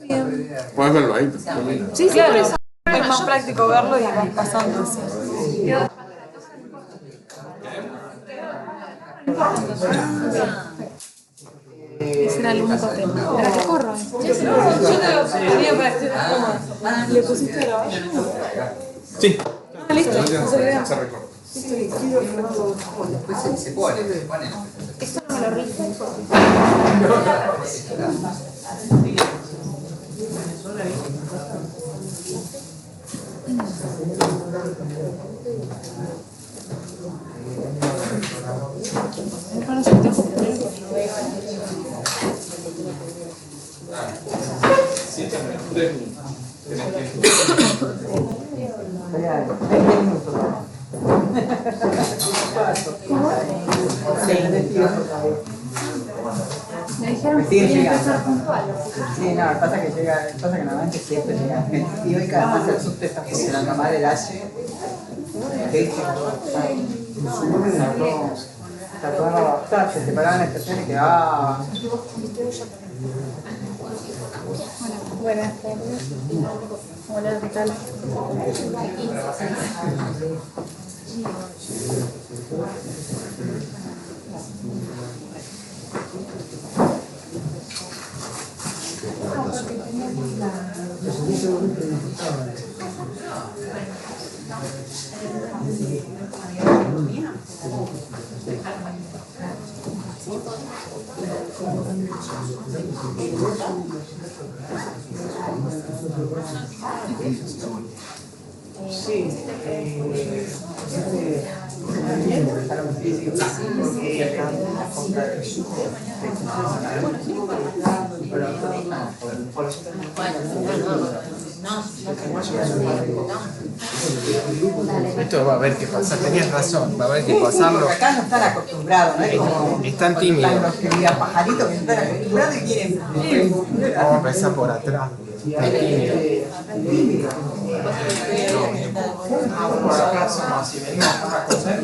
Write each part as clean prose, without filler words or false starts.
Bien. Puedes verlo ahí. Sí, claro. Es más práctico verlo y vas pasando así. Ese era el único tema. ¿Para qué corro? Yo te lo ponía para que estés cómoda. ¿Le pusiste grabar? Sí. Ah, listo. Se recorta. Después se pone. Esto no me lo rige porque... Bueno, si te dejo primero. Me dijeron que tenía que ser puntual. Sí, no, pasa que normalmente siempre llega gente. Y hoy cada vez el subte está funcionando mal, el H. De hecho, está todo, se separaban las estaciones y quedaba. Buenas tardes. Hola, ¿qué tal? Sí, Esto va a haber que pasar, tenías razón, va a haber que pasarlo. Acá no están acostumbrados, ¿no? Es como Están tímidos. los que miran pajaritos que no están acostumbrados y quieren. Vamos a empezar por atrás. Están tímidos. Por acá somos así, venimos a coser.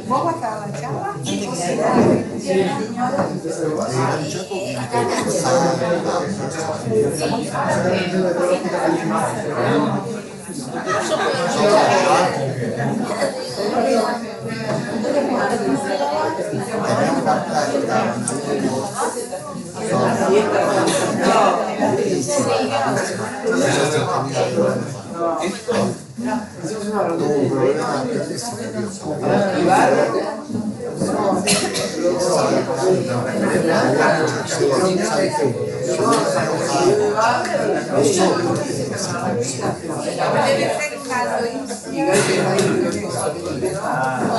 ¿Vos vas a la chava?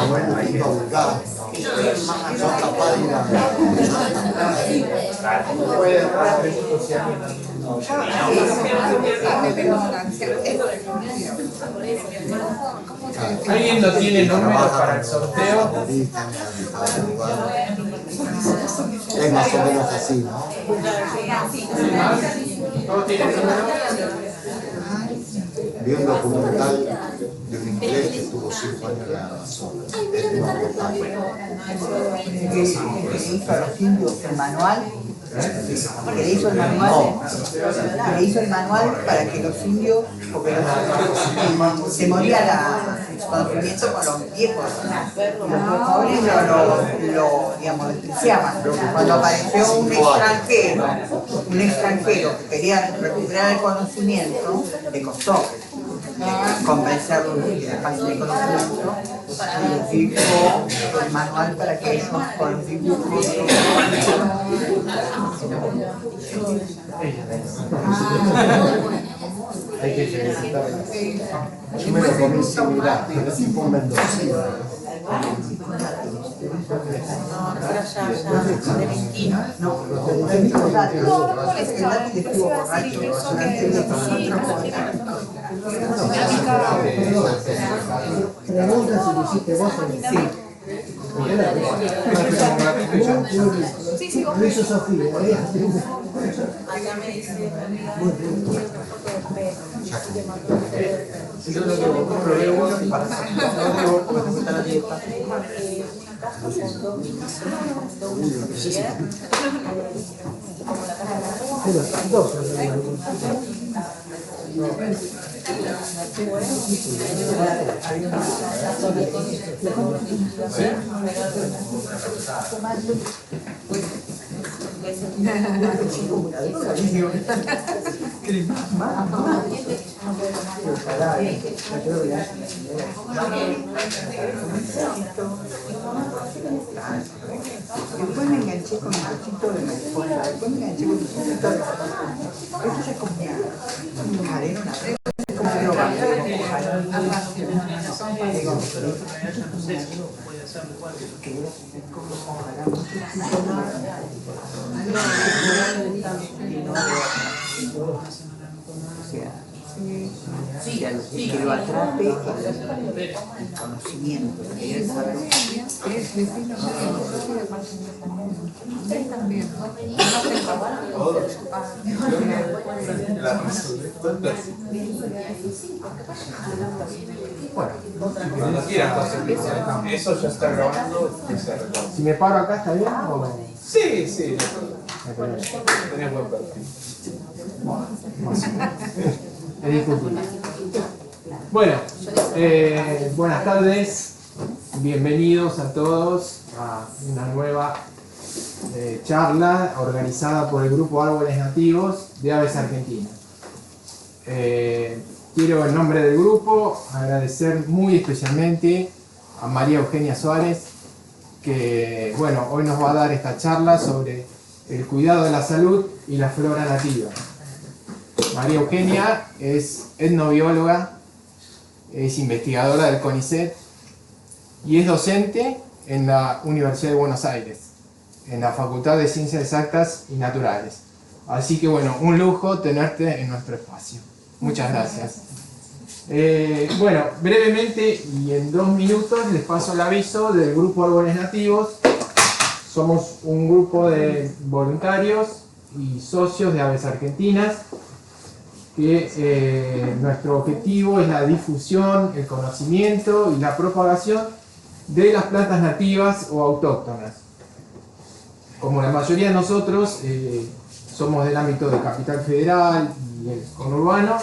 Bueno, ahí está ubicado. Yo capaz de ir a... ¿Alguien no tiene números para el sorteo? Es más o menos así, ¿no? ¿Todos tienen números? Vi un documental de un inglés que estuvo 5 años en la zona. Es un reportaje. Que hizo a los indios el manual, que le hizo el manual para que los indios, porque se moría el conocimiento con los viejos, y los jóvenes digamos, despreciaban. Cuando apareció un extranjero que quería recuperar el conocimiento, le costó convencerlo de que dejasen el conocimiento, científico, el manual para que eso con dibujos. Hay que felicitarla. Yo me lo comí similar, pero es tipo mendocino. No molesta. Estuvo borracho durante Pregunta si lo hiciste vos o no. Sí. Sí, sí, vos. Lo hizo Sofía. Acá me dice, Yo lo que probé uno para cuando me gusta la dieta. Dos. Después me enganché con el cochito de mariposa, después me enganché con el cochito de mariposa. Esto se comía arena, una red, es como droga. Que lo atrape el conocimiento, el saber. Ustedes también. Cuando quieras, eso ya está grabando. Si me paro acá, ¿está bien o no? Sí, sí. Tenés buen perfil. Es discutible. Bueno, buenas tardes, bienvenidos a todos a una nueva charla organizada por el Grupo Árboles Nativos de Aves Argentinas. Quiero en nombre del grupo agradecer muy especialmente a María Eugenia Suárez, que bueno, hoy nos va a dar esta charla sobre el cuidado de la salud y la flora nativa. María Eugenia es etnobióloga, es investigadora del CONICET y es docente en la Universidad de Buenos Aires, en la Facultad de Ciencias Exactas y Naturales. Así que bueno, un lujo tenerte en nuestro espacio. Muchas gracias. Bueno, brevemente y en 2 minutos les paso el aviso del Grupo Árboles Nativos. Somos un grupo de voluntarios y socios de Aves Argentinas, que nuestro objetivo es la difusión, el conocimiento y la propagación de las plantas nativas o autóctonas. Como la mayoría de nosotros somos del ámbito de Capital Federal y el conurbano,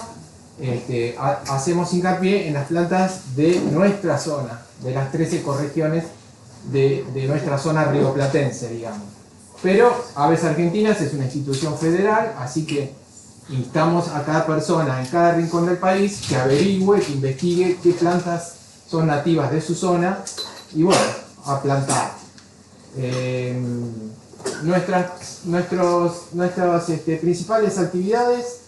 hacemos hincapié en las plantas de nuestra zona, de las 13 ecorregiones de nuestra zona rioplatense, digamos. Pero Aves Argentinas es una institución federal, así que instamos a cada persona en cada rincón del país que averigüe, que investigue qué plantas son nativas de su zona y bueno, a plantar. Nuestras principales actividades,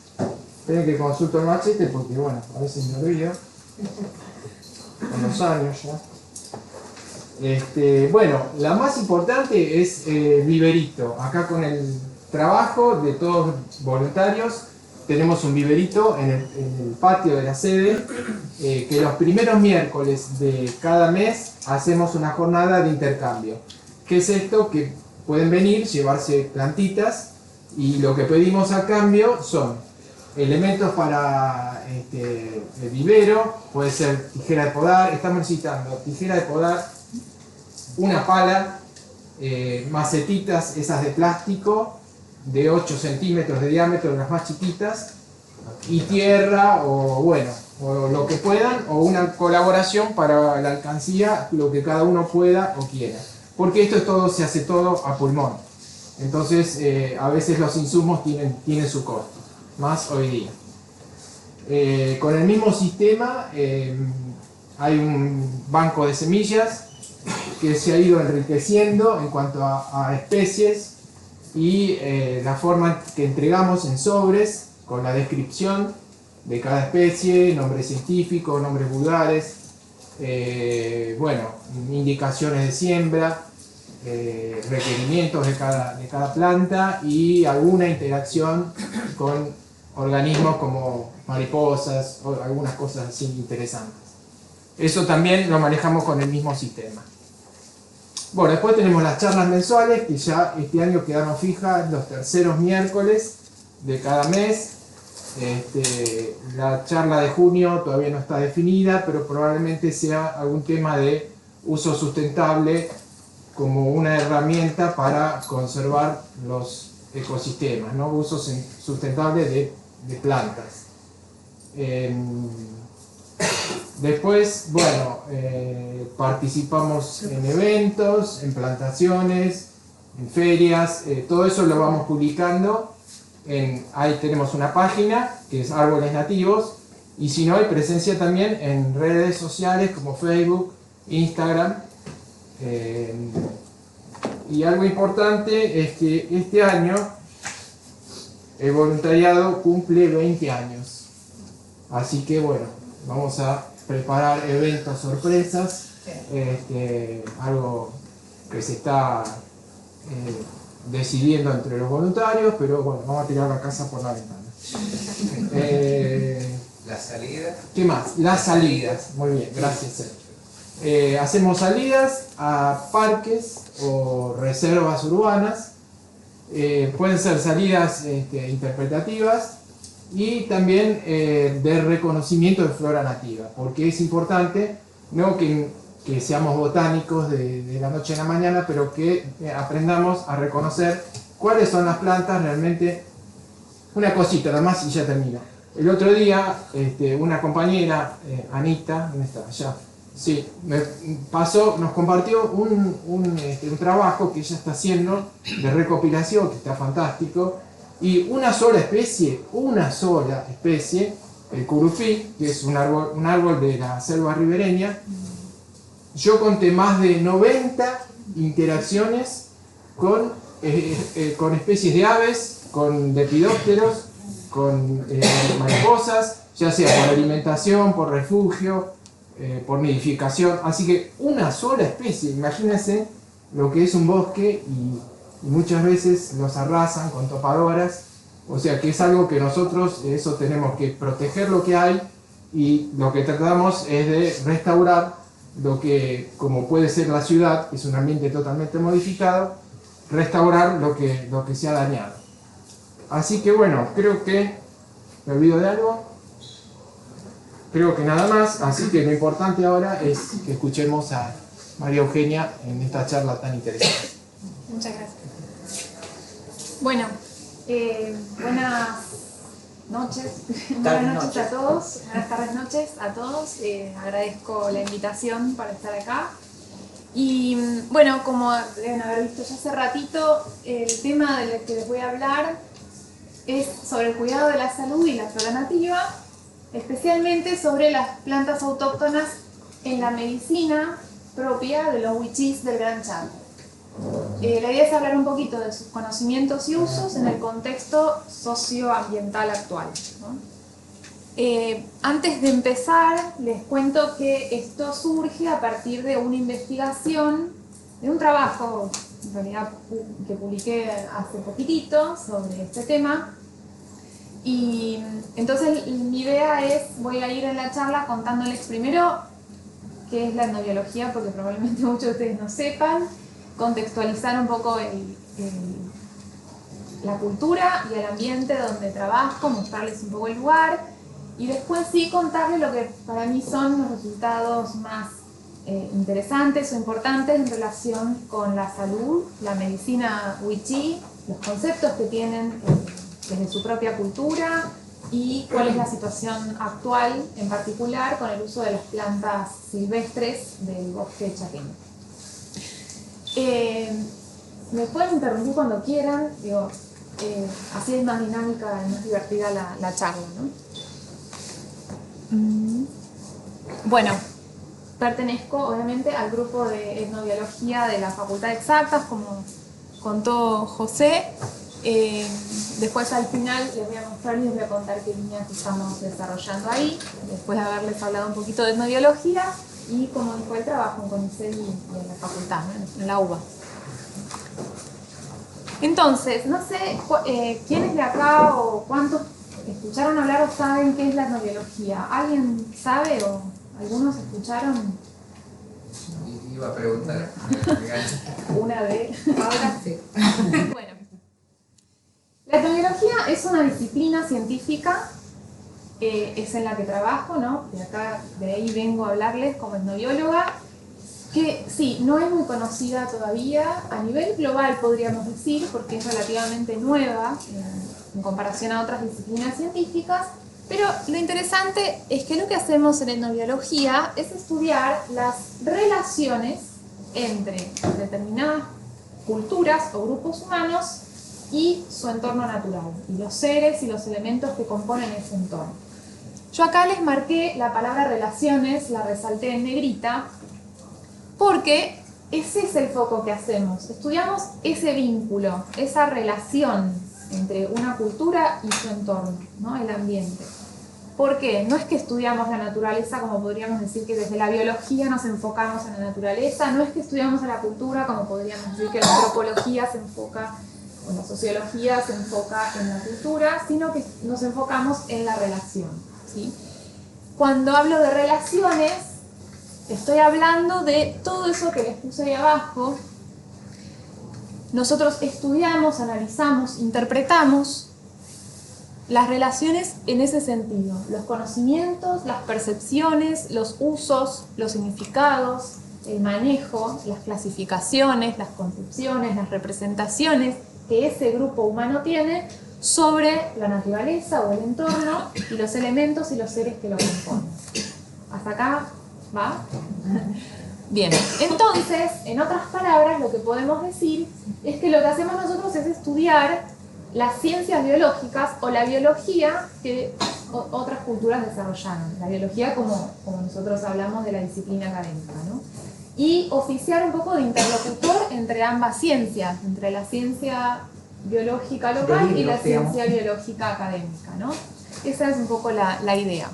esperen que consulto el machete porque bueno, a veces me olvido, con los años ya. Bueno, la más importante es viverito. Acá con el trabajo de todos los voluntarios tenemos un viverito en el patio de la sede, que los primeros miércoles de cada mes hacemos una jornada de intercambio. ¿Qué es esto? Que pueden venir, llevarse plantitas y lo que pedimos a cambio son elementos para el vivero, puede ser tijera de podar, estamos necesitando tijera de podar, una pala, macetitas esas de plástico de 8 centímetros de diámetro, las más chiquitas, y tierra o bueno, o lo que puedan, o una colaboración para la alcancía, lo que cada uno pueda o quiera. Porque esto es todo, se hace todo a pulmón. Entonces a veces los insumos tienen su costo, más hoy día. Con el mismo sistema hay un banco de semillas que se ha ido enriqueciendo en cuanto a especies y la forma que entregamos en sobres con la descripción de cada especie, nombres científicos, nombres vulgares, bueno, indicaciones de siembra, requerimientos de cada planta y alguna interacción con organismos como mariposas o algunas cosas así interesantes. Eso también lo manejamos con el mismo sistema. Bueno, después tenemos las charlas mensuales que ya este año quedaron fijas los terceros miércoles de cada mes. La charla de junio todavía no está definida, pero probablemente sea algún tema de uso sustentable como una herramienta para conservar los ecosistemas, ¿no? Uso sustentable de plantas. Después, bueno, participamos en eventos, en plantaciones, en ferias, todo eso lo vamos publicando. Ahí tenemos una página que es Árboles Nativos, y si no, hay presencia también en redes sociales como Facebook, Instagram. Y algo importante es que este año el voluntariado cumple 20 años. Así que bueno, vamos a preparar eventos sorpresas, algo que se está decidiendo entre los voluntarios, pero bueno, vamos a tirar la casa por la ventana. La salida. ¿Qué más? Las salidas. Muy bien, gracias, Sergio. Hacemos salidas a parques o reservas urbanas. Pueden ser salidas interpretativas y también de reconocimiento de flora nativa, porque es importante no que seamos botánicos de la noche a la mañana, pero que aprendamos a reconocer cuáles son las plantas realmente. Una cosita nada más y ya termino. El otro día una compañera, Anita, ¿dónde está? Allá. Sí, nos compartió un trabajo que ella está haciendo de recopilación, que está fantástico, y una sola especie, el curupí, que es un árbol de la selva ribereña. Yo conté más de 90 interacciones con especies de aves, con lepidópteros, con mariposas, ya sea por alimentación, por refugio, por nidificación. Así que una sola especie, imagínense lo que es un bosque, y muchas veces los arrasan con topadoras. O sea que es algo que nosotros, eso tenemos que proteger lo que hay, y lo que tratamos es de restaurar lo que, como puede ser la ciudad, que es un ambiente totalmente modificado, restaurar lo que se ha dañado. Así que bueno, creo que me olvido de algo. Creo que nada más, así que lo importante ahora es que escuchemos a María Eugenia en esta charla tan interesante. Muchas gracias. Bueno, buenas noches. Buenas noches a todos. Buenas tardes, noches a todos. Agradezco la invitación para estar acá. Y bueno, como deben haber visto ya hace ratito, el tema del que les voy a hablar es sobre el cuidado de la salud y la flora nativa, especialmente sobre las plantas autóctonas en la medicina propia de los wichís del Gran Chaco. La idea es hablar un poquito de sus conocimientos y usos en el contexto socioambiental actual, ¿no? Antes de empezar, les cuento que esto surge a partir de una investigación, de un trabajo en realidad que publiqué hace poquitito sobre este tema. Y entonces mi idea es, voy a ir en la charla contándoles primero qué es la etnobiología, porque probablemente muchos de ustedes no sepan, contextualizar un poco la cultura y el ambiente donde trabajo, mostrarles un poco el lugar, y después sí contarles lo que para mí son los resultados más interesantes o importantes en relación con la salud, la medicina wichí, los conceptos que tienen desde su propia cultura y cuál es la situación actual, en particular con el uso de las plantas silvestres del bosque chaqueño. Me pueden interrumpir cuando quieran, digo, así es más dinámica y más divertida la charla, ¿no? Bueno, pertenezco obviamente al grupo de etnobiología de la Facultad de Exactas, como contó José. Después al final les voy a mostrar y les voy a contar qué líneas estamos desarrollando ahí, después de haberles hablado un poquito de etnobiología y cómo fue el trabajo en CONICET y en la facultad, ¿no? En la UBA. Entonces, no sé quiénes de acá o cuántos escucharon hablar o saben qué es la etnobiología. ¿Alguien sabe o algunos escucharon? Iba a preguntar. Una vez, ahora sí. Bueno, la etnobiología es una disciplina científica, es en la que trabajo, ¿no? De ahí vengo a hablarles como etnobióloga, que sí, no es muy conocida todavía, a nivel global podríamos decir, porque es relativamente nueva en comparación a otras disciplinas científicas, pero lo interesante es que lo que hacemos en etnobiología es estudiar las relaciones entre determinadas culturas o grupos humanos y su entorno natural, y los seres y los elementos que componen ese entorno. Yo acá les marqué la palabra relaciones, la resalté en negrita, porque ese es el foco que hacemos. Estudiamos ese vínculo, esa relación entre una cultura y su entorno, ¿no? El ambiente. ¿Por qué? No es que estudiamos la naturaleza como podríamos decir que desde la biología nos enfocamos en la naturaleza, no es que estudiamos a la cultura como podríamos decir que la antropología se enfoca, o la sociología se enfoca en la cultura, sino que nos enfocamos en la relación, ¿sí? Cuando hablo de relaciones, estoy hablando de todo eso que les puse ahí abajo. Nosotros estudiamos, analizamos, interpretamos las relaciones en ese sentido. Los conocimientos, las percepciones, los usos, los significados, el manejo, las clasificaciones, las concepciones, las representaciones que ese grupo humano tiene sobre la naturaleza o el entorno y los elementos y los seres que lo componen. ¿Hasta acá va? Bien, entonces, en otras palabras, lo que podemos decir es que lo que hacemos nosotros es estudiar las ciencias biológicas o la biología que otras culturas desarrollaron. La biología como nosotros hablamos de la disciplina académica, ¿no? Y oficiar un poco de interlocutor entre ambas ciencias, entre la ciencia biológica local y la ciencia biológica académica, ¿no? Esa es un poco la idea.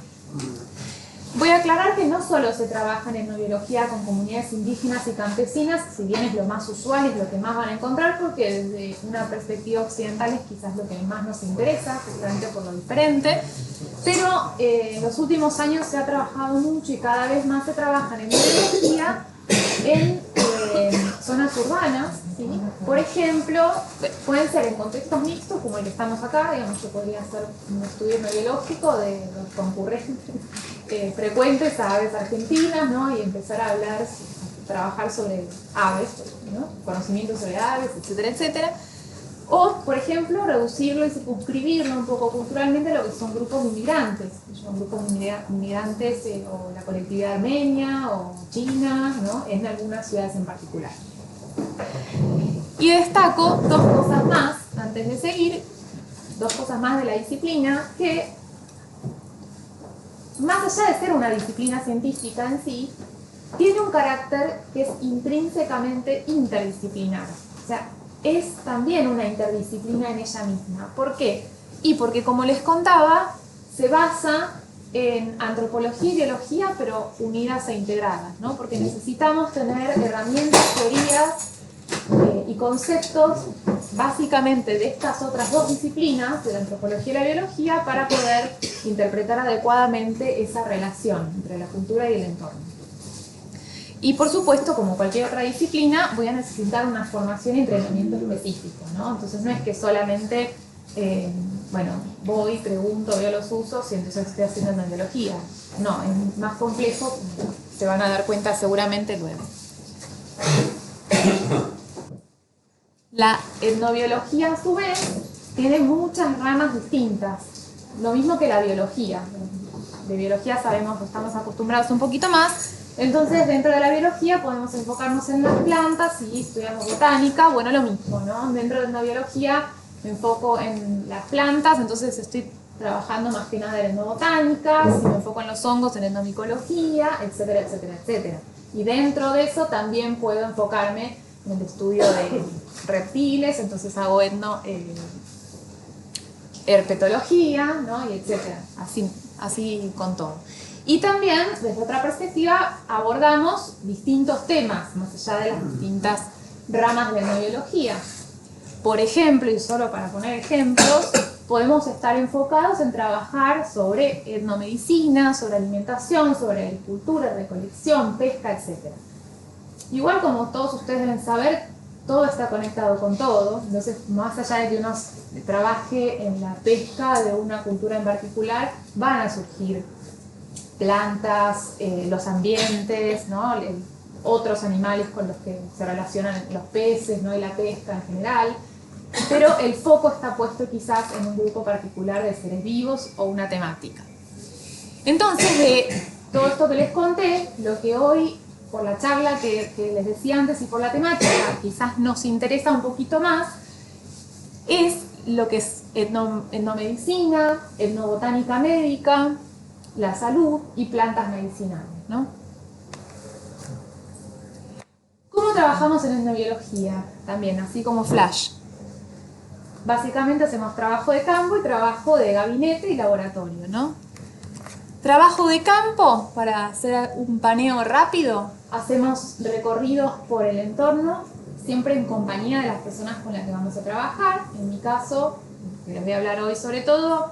Voy a aclarar que no solo se trabaja en etnobiología con comunidades indígenas y campesinas, si bien es lo más usual, es lo que más van a encontrar, porque desde una perspectiva occidental es quizás lo que más nos interesa, justamente por lo diferente, pero en los últimos años se ha trabajado mucho y cada vez más se trabaja en etnobiología en zonas urbanas, ¿sí? Por ejemplo, pueden ser en contextos mixtos, como el que estamos acá, digamos que podría ser un estudio etnobiológico de los concurrentes frecuentes a aves argentinas, ¿no? Y empezar a hablar, trabajar sobre aves, ¿no? Conocimientos sobre aves, etcétera, etcétera. O, por ejemplo, reducirlo y circunscribirlo un poco culturalmente a lo que son grupos de inmigrantes. Son grupos de inmigrantes o la colectividad armenia o china, ¿no? En algunas ciudades en particular. Y destaco dos cosas más, antes de seguir, dos cosas más de la disciplina, que más allá de ser una disciplina científica en sí, tiene un carácter que es intrínsecamente interdisciplinar. O sea, es también una interdisciplina en ella misma. ¿Por qué? Y porque, como les contaba, se basa en antropología y biología, pero unidas e integradas, ¿no? Porque necesitamos tener herramientas, teorías y conceptos básicamente de estas otras dos disciplinas, de la antropología y la biología, para poder interpretar adecuadamente esa relación entre la cultura y el entorno. Y por supuesto, como cualquier otra disciplina, voy a necesitar una formación y entrenamiento específico, ¿no? Entonces no es que solamente, bueno, voy, pregunto, veo los usos y entonces estoy haciendo etnobiología. No, es más complejo, se van a dar cuenta seguramente luego. La etnobiología, a su vez, tiene muchas ramas distintas, lo mismo que la biología. De biología sabemos, estamos acostumbrados un poquito más. Entonces, dentro de la biología podemos enfocarnos en las plantas y estudiamos botánica, bueno, lo mismo, ¿no? Dentro de una biología me enfoco en las plantas, entonces estoy trabajando más que nada en etnobotánica, si me enfoco en los hongos, en etnomicología, etcétera, etcétera, etcétera. Y dentro de eso también puedo enfocarme en el estudio de reptiles, entonces hago herpetología, ¿no? Y etcétera, así con todo. Y también, desde otra perspectiva, abordamos distintos temas, más allá de las distintas ramas de la etnobiología. Por ejemplo, y solo para poner ejemplos, podemos estar enfocados en trabajar sobre etnomedicina, sobre alimentación, sobre agricultura, recolección, pesca, etc. Igual, como todos ustedes deben saber, todo está conectado con todo. Entonces, más allá de que uno trabaje en la pesca de una cultura en particular, van a surgir plantas, los ambientes, ¿no? Otros animales con los que se relacionan los peces, ¿no? Y la pesca en general. Pero el foco está puesto quizás en un grupo particular de seres vivos o una temática. Entonces, de todo esto que les conté, lo que hoy, por la charla que les decía antes y por la temática, quizás nos interesa un poquito más, es lo que es etnomedicina, etnobotánica médica, la salud y plantas medicinales, ¿no? ¿Cómo trabajamos en etnobiología? También, así como flash. Básicamente hacemos trabajo de campo y trabajo de gabinete y laboratorio, ¿no? Trabajo de campo, para hacer un paneo rápido, hacemos recorridos por el entorno, siempre en compañía de las personas con las que vamos a trabajar. En mi caso, que les voy a hablar hoy sobre todo,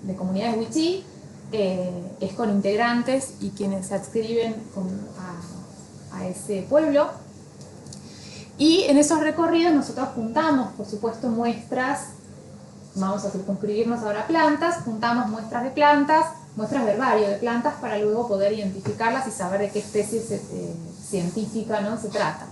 de comunidades wichí, es con integrantes y quienes se adscriben a ese pueblo. Y en esos recorridos nosotros juntamos, por supuesto, muestras, vamos a circunscribirnos ahora a plantas, juntamos muestras de plantas, muestras de herbario de plantas para luego poder identificarlas y saber de qué especie científica, ¿no? se trata.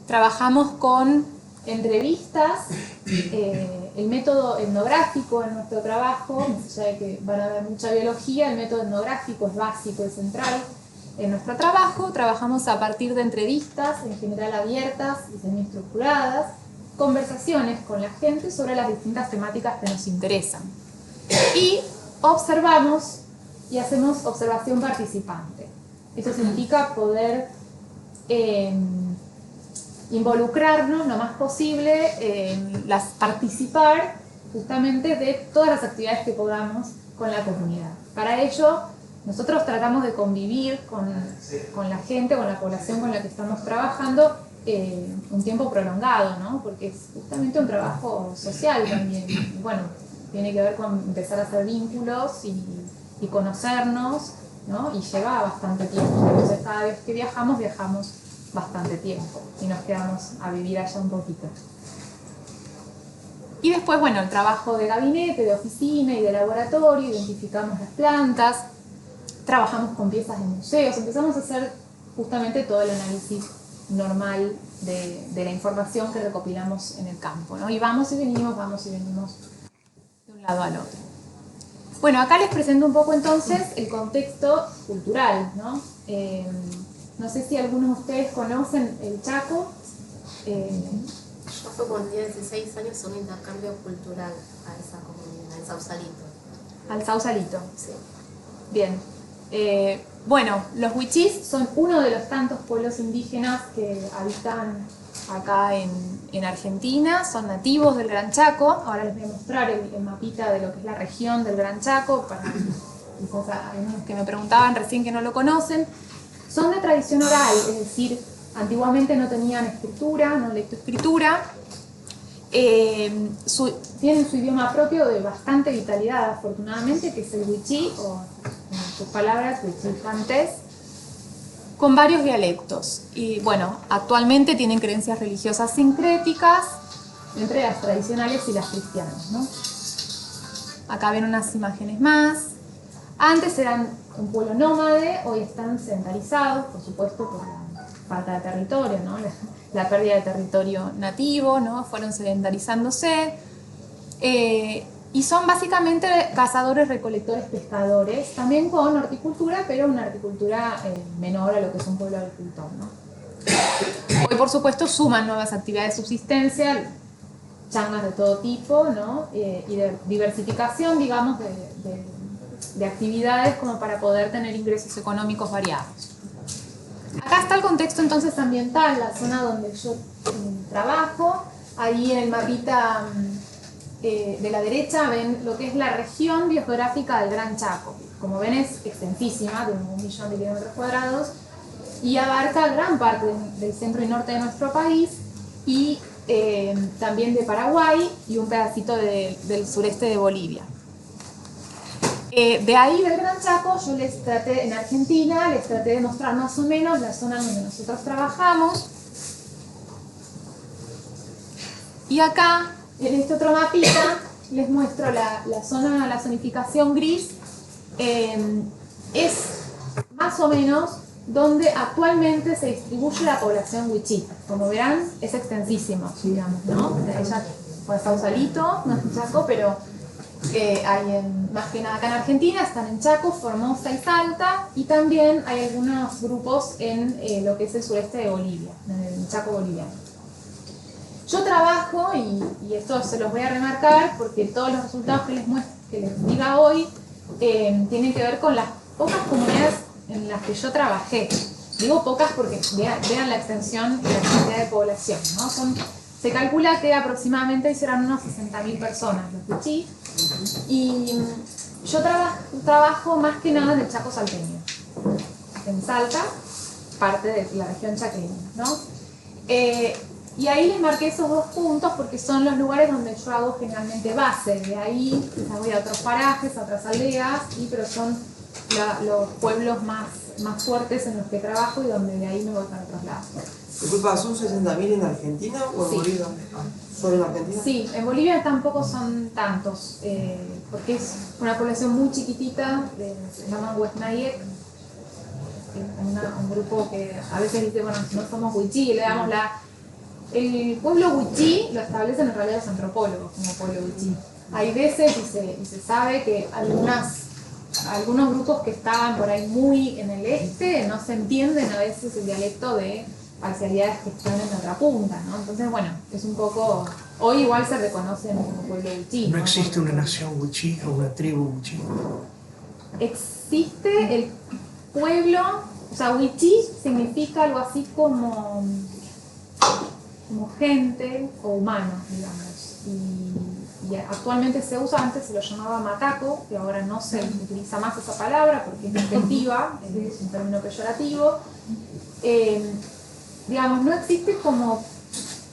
Trabajamos con entrevistas, el método etnográfico en nuestro trabajo, más allá de que van a ver mucha biología, el método etnográfico es básico y central. En nuestro trabajo trabajamos a partir de entrevistas, en general abiertas y semiestructuradas, conversaciones con la gente sobre las distintas temáticas que nos interesan. Y observamos y hacemos observación participante. Eso significa poder involucrarnos lo más posible, participar justamente de todas las actividades que podamos con la comunidad. Para ello, nosotros tratamos de convivir con la gente, con la población con la que estamos trabajando un tiempo prolongado, ¿no? Porque es justamente un trabajo social también. Y bueno, tiene que ver con empezar a hacer vínculos y conocernos, ¿no? Y lleva bastante tiempo. Entonces cada vez que viajamos bastante tiempo y nos quedamos a vivir allá un poquito. Y después, bueno, el trabajo de gabinete, de oficina y de laboratorio, identificamos las plantas, trabajamos con piezas de museos, empezamos a hacer justamente todo el análisis normal de la información que recopilamos en el campo, ¿no? Y vamos y venimos de un lado al otro. Bueno, acá les presento un poco entonces el contexto cultural, ¿no? No sé si algunos de ustedes conocen el Chaco. Yo fui cuando tenía 16 años a un intercambio cultural a esa comunidad, al Sausalito. Al Sausalito. Sí. Bien. Bueno, los wichís son uno de los tantos pueblos indígenas que habitan acá en Argentina, son nativos del Gran Chaco. Ahora les voy a mostrar el mapita de lo que es la región del Gran Chaco, para quizás algunos que me preguntaban recién que no lo conocen. Son de tradición oral, es decir, antiguamente no tenían escritura, no lectoescritura. Tienen su idioma propio de bastante vitalidad, afortunadamente, que es el wichí, o en sus palabras, wichí jantés, con varios dialectos. Y bueno, actualmente tienen creencias religiosas sincréticas, entre las tradicionales y las cristianas, ¿no? Acá ven unas imágenes más. Antes eran un pueblo nómade, hoy están sedentarizados, por supuesto, por la falta de territorio, ¿no? La pérdida de territorio nativo, ¿no? Fueron sedentarizándose. Y son básicamente cazadores, recolectores, pescadores, también con horticultura, pero una horticultura menor a lo que es un pueblo agricultor, ¿no? Hoy, por supuesto, suman nuevas actividades de subsistencia, changas de todo tipo, ¿no? Y de diversificación, digamos, de actividades como para poder tener ingresos económicos variados. Acá está el contexto entonces ambiental, la zona donde yo trabajo. Ahí en el mapita de la derecha ven lo que es la región biogeográfica del Gran Chaco. Como ven es extensísima, de 1 millón de kilómetros cuadrados, y abarca gran parte del centro y norte de nuestro país, y también de Paraguay y un pedacito del sureste de Bolivia. De ahí del Gran Chaco yo en Argentina les traté de mostrar más o menos la zona donde nosotros trabajamos. Y acá, en este otro mapita, les muestro la zona, la zonificación gris. Es más o menos donde actualmente se distribuye la población wichí. Como verán, es extensísimo, digamos, ¿no? Ella fue a Sausalito, no es en Chaco, pero hay más que nada acá en Argentina, están en Chaco, Formosa y Salta, y también hay algunos grupos en lo que es el sureste de Bolivia, en el Chaco boliviano. Yo trabajo, y esto se los voy a remarcar porque todos los resultados que les diga hoy tienen que ver con las pocas comunidades en las que yo trabajé. Digo pocas porque vean la extensión y la cantidad de población, ¿no? Se calcula que aproximadamente serán unos 60.000 personas los wichí, y yo trabajo más que nada en el Chaco salteño, en Salta, parte de la región chaqueña, ¿no? Y ahí les marqué esos 2 puntos porque son los lugares donde yo hago generalmente base. De ahí quizás voy a otros parajes, a otras aldeas, pero son los pueblos más fuertes en los que trabajo y donde de ahí me voy para otros lados. Disculpa, ¿son 60.000 en Argentina o en Sí. Bolivia? ¿Solo en Argentina? Sí, en Bolivia tampoco son tantos, porque es una población muy chiquitita, se llaman Huesnayek, un grupo que a veces dice, bueno, no somos wichí, le damos el pueblo wichí lo establecen en realidad los antropólogos como pueblo wichí. Hay veces, y se sabe que algunos grupos que estaban por ahí muy en el este no se entienden a veces el dialecto de parcialidades que están en otra punta, ¿no? Entonces, bueno, es un poco... Hoy igual se reconocen como pueblo wichí. ¿No existe una nación wichí o una tribu wichí? Existe el pueblo, o sea, wichí significa algo así como gente o humano, digamos. Y actualmente se usa, antes se lo llamaba macaco, que ahora no se utiliza más esa palabra porque es despectiva, es un término peyorativo. Digamos, no existe como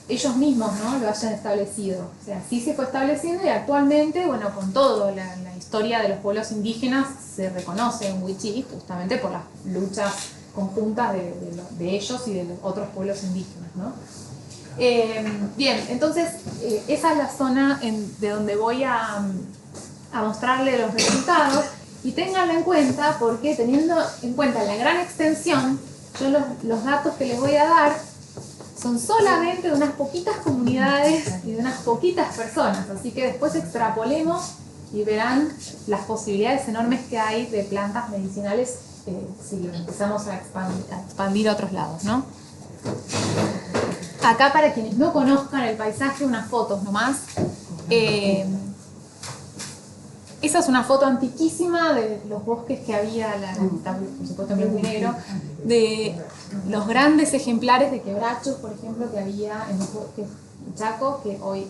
ellos mismos, ¿no?, lo hayan establecido. O sea, sí se fue estableciendo y actualmente, bueno, con todo la historia de los pueblos indígenas se reconoce un wichí justamente por las luchas conjuntas de ellos y de los otros pueblos indígenas, ¿no? Bien, entonces esa es la zona de donde voy a mostrarle los resultados, y ténganlo en cuenta porque teniendo en cuenta la gran extensión, yo los datos que les voy a dar son solamente de unas poquitas comunidades y de unas poquitas personas, así que después extrapolemos y verán las posibilidades enormes que hay de plantas medicinales si empezamos a expandir a otros lados, ¿no? Acá, para quienes no conozcan el paisaje, unas fotos nomás. Esa es una foto antiquísima de los bosques que había, por supuesto en blanco y negro, de los grandes ejemplares de quebrachos, por ejemplo, que había en los bosques de Chaco, que hoy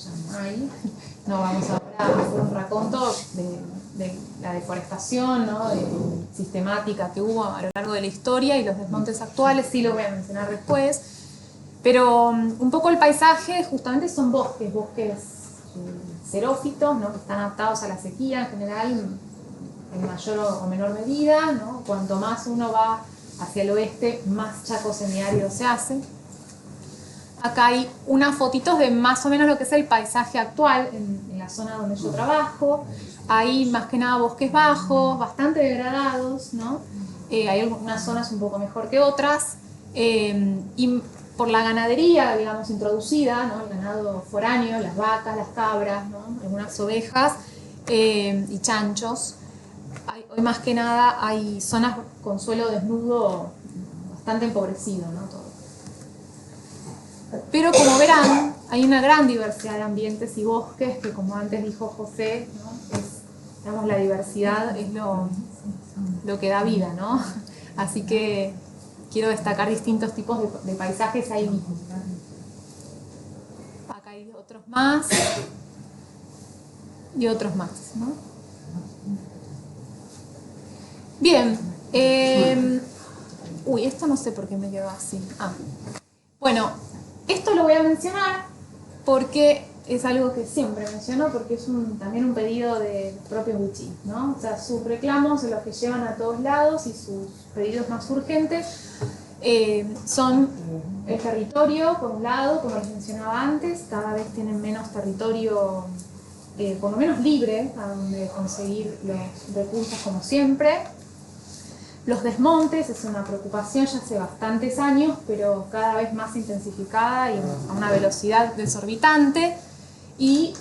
ya no hay. No vamos ahora a hacer un raconto de la deforestación, ¿no?, sistemática que hubo a lo largo de la historia y los desmontes actuales, sí lo voy a mencionar después. Pero un poco el paisaje justamente son bosques xerófitos, ¿no?, que están adaptados a la sequía en general, en mayor o menor medida, ¿no? Cuanto más uno va hacia el oeste, más chaco semiárido se hace. Acá hay unas fotitos de más o menos lo que es el paisaje actual en la zona donde yo trabajo. Hay más que nada bosques bajos, bastante degradados, ¿no? Hay algunas zonas un poco mejor que otras. Y por la ganadería, digamos, introducida, ¿no?, el ganado foráneo, las vacas, las cabras, ¿no?, algunas ovejas y chanchos. Hoy más que nada hay zonas con suelo desnudo bastante empobrecido, ¿no?, todo. Pero como verán, hay una gran diversidad de ambientes y bosques que, como antes dijo José, ¿no? Digamos, la diversidad es lo que da vida, ¿no? Así que quiero destacar distintos tipos de paisajes ahí mismo. Acá hay otros más y otros más, ¿no? Bien. Esto no sé por qué me quedó así. Bueno, esto lo voy a mencionar porque es algo que siempre menciono, porque es también un pedido de los propios wichís, ¿no? O sea, sus reclamos son los que llevan a todos lados y sus pedidos más urgentes son el territorio, por un lado, como les mencionaba antes, cada vez tienen menos territorio, por lo menos libre, a donde conseguir los recursos como siempre. Los desmontes es una preocupación ya hace bastantes años, pero cada vez más intensificada y a una velocidad desorbitante. Y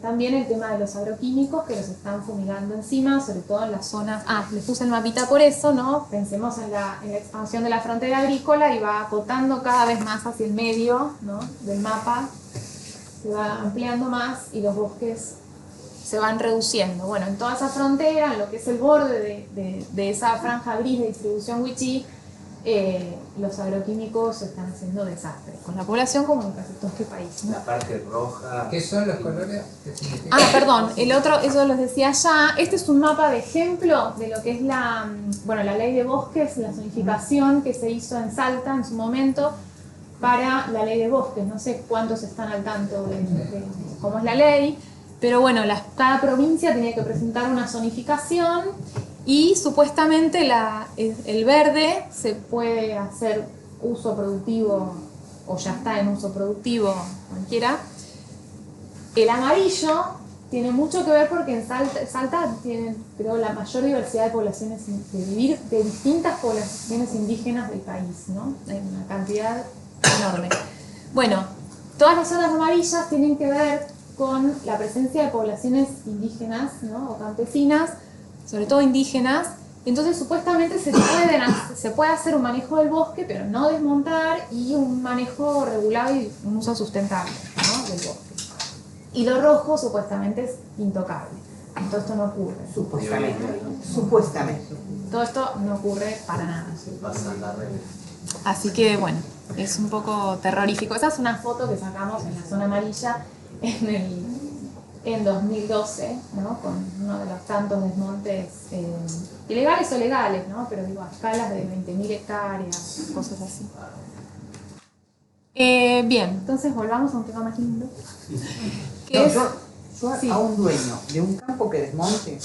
también el tema de los agroquímicos que los están fumigando encima, sobre todo en las zonas... les puse el mapita por eso, ¿no? Pensemos en la expansión de la frontera agrícola y va acotando cada vez más hacia el medio, ¿no? Del mapa, se va ampliando más y los bosques se van reduciendo. Bueno, en toda esa frontera, en lo que es el borde de esa franja gris de distribución wichí, los agroquímicos están haciendo desastres con la población como en casi todo este país, ¿no? La parte roja. ¿Qué son los colores? Perdón, el otro, eso los decía ya. Este es un mapa de ejemplo de lo que es la ley de bosques, la zonificación que se hizo en Salta en su momento para la ley de bosques. No sé cuántos están al tanto de cómo es la ley, pero bueno, cada provincia tenía que presentar una zonificación y supuestamente el verde se puede hacer uso productivo o ya está en uso productivo cualquiera. El amarillo tiene mucho que ver porque en Salta tiene, creo, la mayor diversidad de poblaciones, de distintas poblaciones indígenas del país, ¿no? Hay una cantidad enorme. Bueno, todas las zonas amarillas tienen que ver con la presencia de poblaciones indígenas, ¿no? O campesinas, sobre todo indígenas. Entonces supuestamente se puede hacer un manejo del bosque, pero no desmontar, y un manejo regulado y un uso sustentable, ¿no? Del bosque. Y lo rojo supuestamente es intocable. Todo esto no ocurre. Supuestamente. Todo esto no ocurre para nada. Se pasa la red. Así que bueno, es un poco terrorífico. Esa es una foto que sacamos en la zona amarilla en 2012, ¿no? Con uno de los tantos desmontes ilegales o legales, ¿no? Pero digo, a escalas de 20.000 hectáreas, cosas así. Bien, entonces volvamos a un tema más lindo. Yo Sí. a un dueño de un campo que desmonte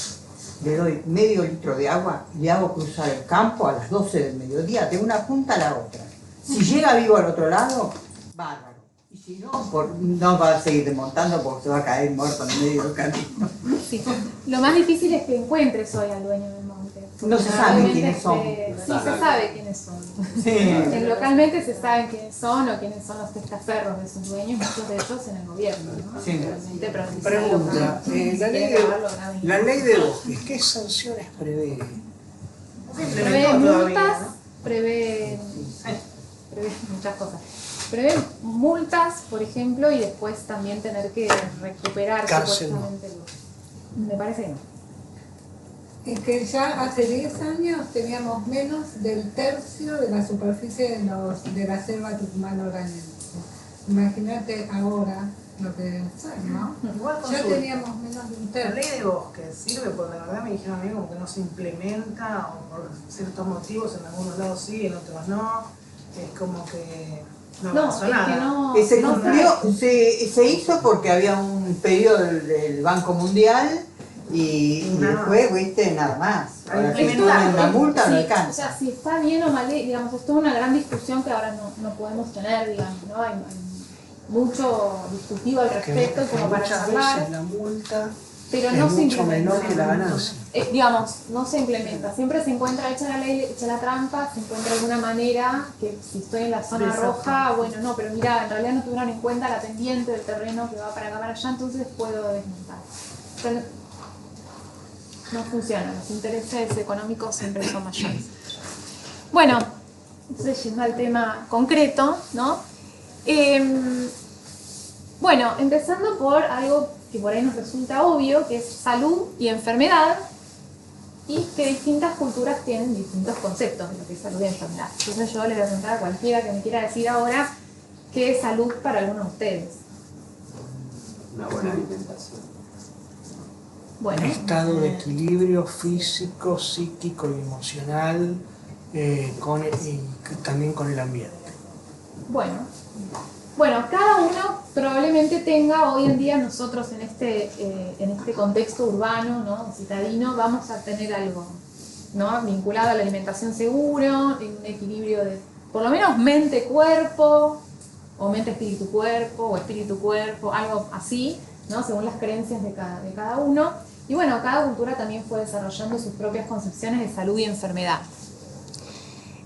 le doy medio litro de agua y le hago cruzar el campo a las 12 del mediodía, de una punta a la otra. Si llega vivo al otro lado, bárbaro. Y si no, no va a seguir desmontando porque se va a caer muerto en medio del camino. Sí. Lo más difícil es que encuentres hoy al dueño del monte. No se sabe quiénes son. Sí, se sabe quiénes son. Sí. Localmente se sabe quiénes son o quiénes son los testaferros de esos dueños, muchos de ellos en el gobierno, ¿no? Sí. Realmente provincial, Pregunta, local. la ley de bosques, ¿qué sanciones prevé? Prevé multas, prevé muchas cosas. Prevé multas, por ejemplo, y después también tener que recuperar Cárcel. supuestamente. Me parece que no. Es que ya hace 10 años teníamos menos del tercio de la superficie de la selva tucumano-orgánica. Imagínate ahora lo que es, ¿no? Igual Ya consulta. teníamos menos de un La tercio. ley de bosques sirve porque la verdad me dijeron a mí como que no se implementa o por ciertos motivos, en algunos lados sí, en otros no. Es como que no pasó nada. Se cumplió, se hizo porque había un pedido del Banco Mundial y después, viste, nada más. Ahora si ponen una multa no Sí, alcanza. o sea, si está bien o mal, digamos, esto es una gran discusión que ahora no podemos tener, digamos, ¿no? Hay mucho discutido al respecto como para muchas charlar, veces la multa pero es no se mucho implementa. menor que la ganancia. Digamos, no se implementa. Siempre se encuentra hecha la ley, hecha la trampa, se encuentra alguna manera que si estoy en la zona roja, bueno, no, pero mira, en realidad no tuvieron en cuenta la pendiente del terreno que va para acá, para allá, entonces puedo desmontar. Pero no funciona, los intereses económicos siempre son mayores. Bueno, entonces yendo al tema concreto, ¿no? Bueno, empezando por algo que por ahí nos resulta obvio, que es salud y enfermedad, y que distintas culturas tienen distintos conceptos de lo que es salud y enfermedad. Entonces yo le voy a preguntar a cualquiera que me quiera decir ahora qué es salud para alguno de ustedes. Una buena alimentación. Bueno. Un estado de equilibrio físico, psíquico y emocional y también con el ambiente. Bueno, cada uno probablemente tenga hoy en día, nosotros en este contexto urbano, ¿no? Citadino, vamos a tener algo, ¿no? Vinculado a la alimentación seguro, en un equilibrio de por lo menos mente-cuerpo, o mente-espíritu-cuerpo, o espíritu-cuerpo, algo así, ¿no? Según las creencias de cada uno. Y bueno, cada cultura también fue desarrollando sus propias concepciones de salud y enfermedad.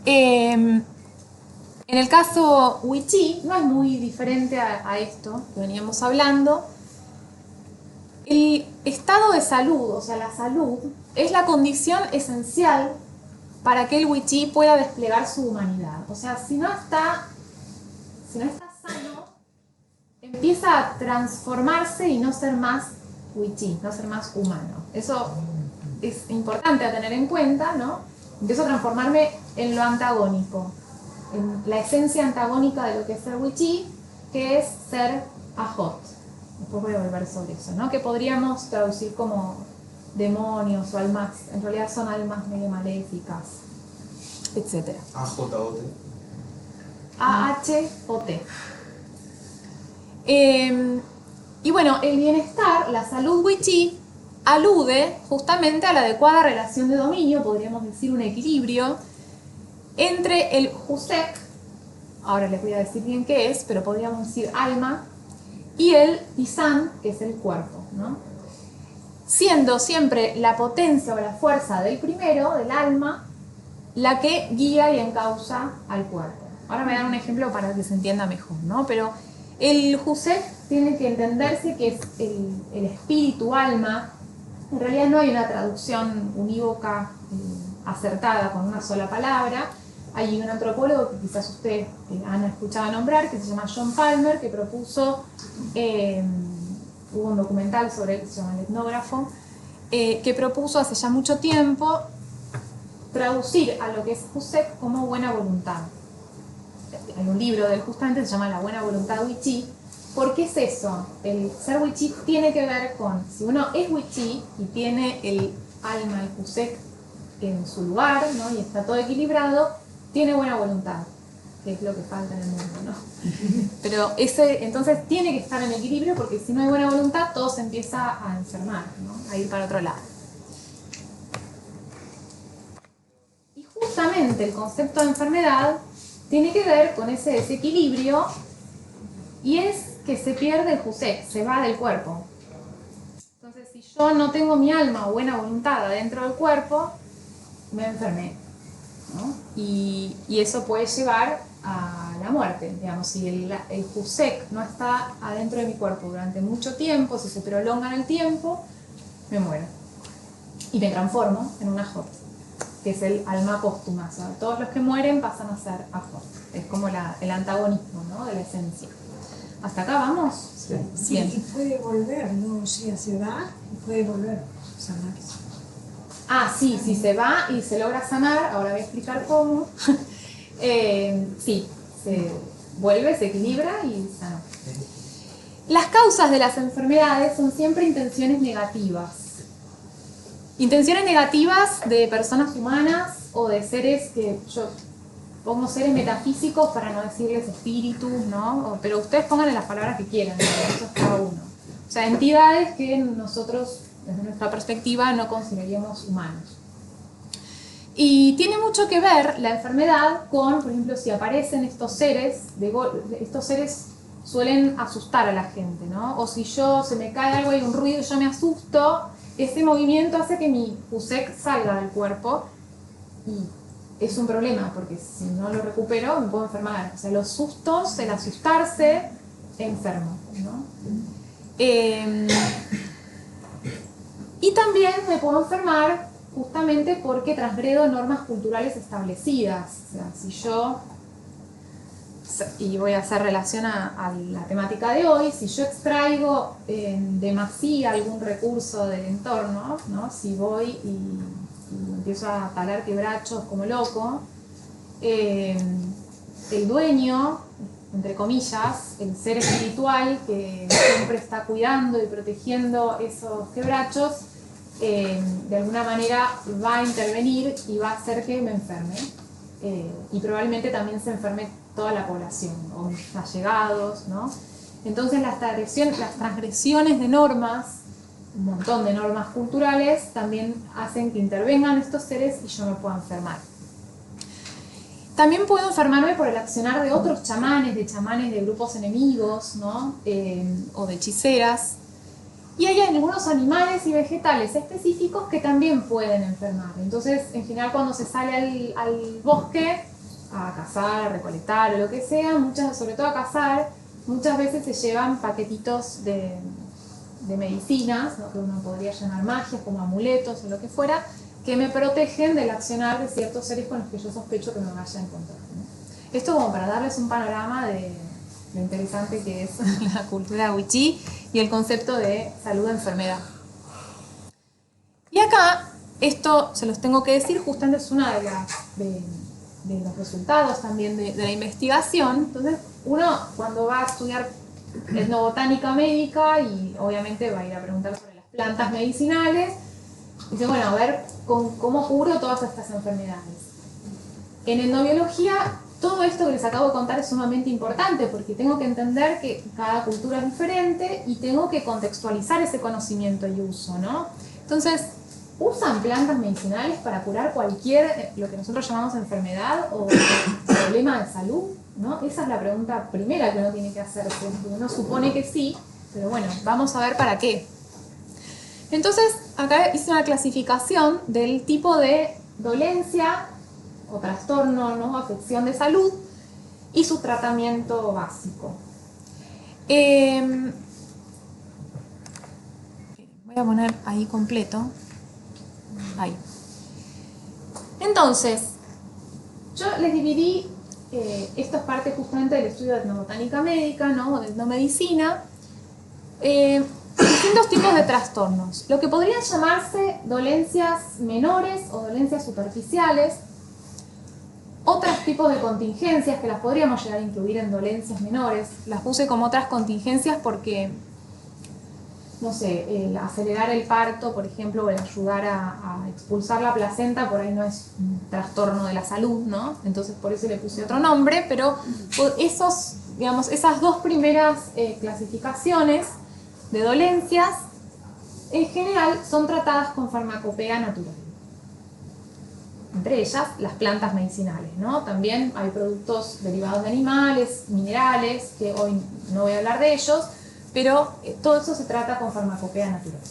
En el caso Wichí, no es muy diferente a esto que veníamos hablando. El estado de salud, o sea, la salud, es la condición esencial para que el Wichí pueda desplegar su humanidad. O sea, si no está sano, empieza a transformarse y no ser más Wichí, no ser más humano. Eso es importante a tener en cuenta, ¿no? Empiezo a transformarme en lo antagónico, en la esencia antagónica de lo que es ser Wichí, que es ser Ajot. Después voy a volver sobre eso, ¿no? Que podríamos traducir como demonios o almas, en realidad son almas medio maléficas, etc. AJOT. AHOT. Y bueno, el bienestar, la salud Wichí, alude justamente a la adecuada relación de dominio, podríamos decir un equilibrio, entre el Husek, ahora les voy a decir bien qué es, pero podríamos decir alma, y el Isan, que es el cuerpo, ¿no? Siendo siempre la potencia o la fuerza del primero, del alma, la que guía y encausa al cuerpo. Ahora me dan un ejemplo para que se entienda mejor, ¿no? Pero el Husek tiene que entenderse que es el espíritu, alma. En realidad no hay una traducción unívoca acertada con una sola palabra. Hay un antropólogo que quizás ustedes han escuchado nombrar, que se llama John Palmer, que propuso, hubo un documental sobre él que se llama El etnógrafo, que propuso hace ya mucho tiempo traducir a lo que es Husek como buena voluntad. Hay un libro de él justamente que se llama La buena voluntad Wichí. ¿Por qué es eso? El ser Wichí tiene que ver con, si uno es Wichí y tiene el alma, el Husek en su lugar, ¿no? Y está todo equilibrado, tiene buena voluntad, que es lo que falta en el mundo, ¿no? Pero entonces tiene que estar en equilibrio, porque si no hay buena voluntad, todo se empieza a enfermar, ¿no? A ir para otro lado. Y justamente el concepto de enfermedad tiene que ver con ese desequilibrio, y es que se pierde el Husek, se va del cuerpo. Entonces, si yo no tengo mi alma o buena voluntad adentro del cuerpo, me enfermé, ¿no? Y eso puede llevar a la muerte. Digamos, si el Husek no está adentro de mi cuerpo durante mucho tiempo, si se prolonga en el tiempo, me muero. Y me transformo en una Ajot, que es el alma póstuma. O sea, todos los que mueren pasan a ser Ajot. Es como el antagonismo, ¿no? De la esencia. ¿Hasta acá vamos? Sí, bien. y puede volver, ¿no? O sea, se va y puede volver a sanarse. Ah, sí, si se va y se logra sanar, ahora voy a explicar cómo. Sí, se vuelve, se equilibra y sana. Las causas de las enfermedades son siempre intenciones negativas. Intenciones negativas de personas humanas o de seres que yo pongo seres metafísicos para no decirles espíritus, ¿no? Pero ustedes pónganle las palabras que quieran, ¿no? Eso es cada uno. O sea, entidades que nosotros, desde nuestra perspectiva, no consideraríamos humanos. Y tiene mucho que ver la enfermedad con, por ejemplo, si aparecen estos seres, estos seres suelen asustar a la gente, ¿no? O si se me cae algo, hay un ruido y yo me asusto, ese movimiento hace que mi Husek salga del cuerpo y es un problema, porque si no lo recupero me puedo enfermar. O sea, los sustos, el asustarse, enfermo, ¿no? Y también me puedo enfermar justamente porque transgredo normas culturales establecidas. O sea, si yo y voy a hacer relación a la temática de hoy, si yo extraigo en demasía algún recurso del entorno, ¿no? Si voy y empiezo a talar quebrachos como loco, el dueño, entre comillas, el ser espiritual que siempre está cuidando y protegiendo esos quebrachos, de alguna manera va a intervenir y va a hacer que me enferme. Y probablemente también se enferme toda la población, o mis allegados, ¿no? Entonces las transgresiones de normas, un montón de normas culturales, también hacen que intervengan estos seres y yo me pueda enfermar. También puedo enfermarme por el accionar de otros chamanes de grupos enemigos, ¿no? O de hechiceras. Y hay algunos animales y vegetales específicos que también pueden enfermar. Entonces, en general, cuando se sale al bosque a cazar, a recolectar o lo que sea, sobre todo a cazar, muchas veces se llevan paquetitos de medicinas, ¿no? Que uno podría llamar magias, como amuletos o lo que fuera, que me protegen del accionar de ciertos seres con los que yo sospecho que me vaya a encontrar, ¿no? Esto como para darles un panorama de lo interesante que es la cultura wichí y el concepto de salud-enfermedad. Y acá, esto se los tengo que decir, justamente es una de los resultados también de la investigación. Entonces, uno cuando va a estudiar etnobotánica médica y obviamente va a ir a preguntar sobre las plantas medicinales, dice, bueno, a ver cómo curo todas estas enfermedades. En etnobiología, todo esto que les acabo de contar es sumamente importante porque tengo que entender que cada cultura es diferente y tengo que contextualizar ese conocimiento y uso, ¿no? Entonces, ¿usan plantas medicinales para curar cualquier, lo que nosotros llamamos enfermedad o problema de salud? ¿No? Esa es la pregunta primera que uno tiene que hacerse. Uno supone que sí, pero bueno, vamos a ver para qué. Entonces, acá hice una clasificación del tipo de dolencia o trastorno, ¿no? Afección de salud y su tratamiento básico. Voy a poner ahí completo. Ahí. Entonces, yo les dividí, esto es parte justamente del estudio de etnobotánica médica, ¿no? O de etnomedicina, distintos tipos de trastornos. Lo que podrían llamarse dolencias menores o dolencias superficiales, otros tipos de contingencias que las podríamos llegar a incluir en dolencias menores. Las puse como otras contingencias porque, no sé, el acelerar el parto, por ejemplo, o el ayudar a expulsar la placenta, por ahí no es un trastorno de la salud, ¿no? Entonces por eso le puse otro nombre, pero esas dos primeras clasificaciones de dolencias, en general, son tratadas con farmacopea natural. Entre ellas, las plantas medicinales, ¿no? También hay productos derivados de animales, minerales, que hoy no voy a hablar de ellos, pero todo eso se trata con farmacopea natural.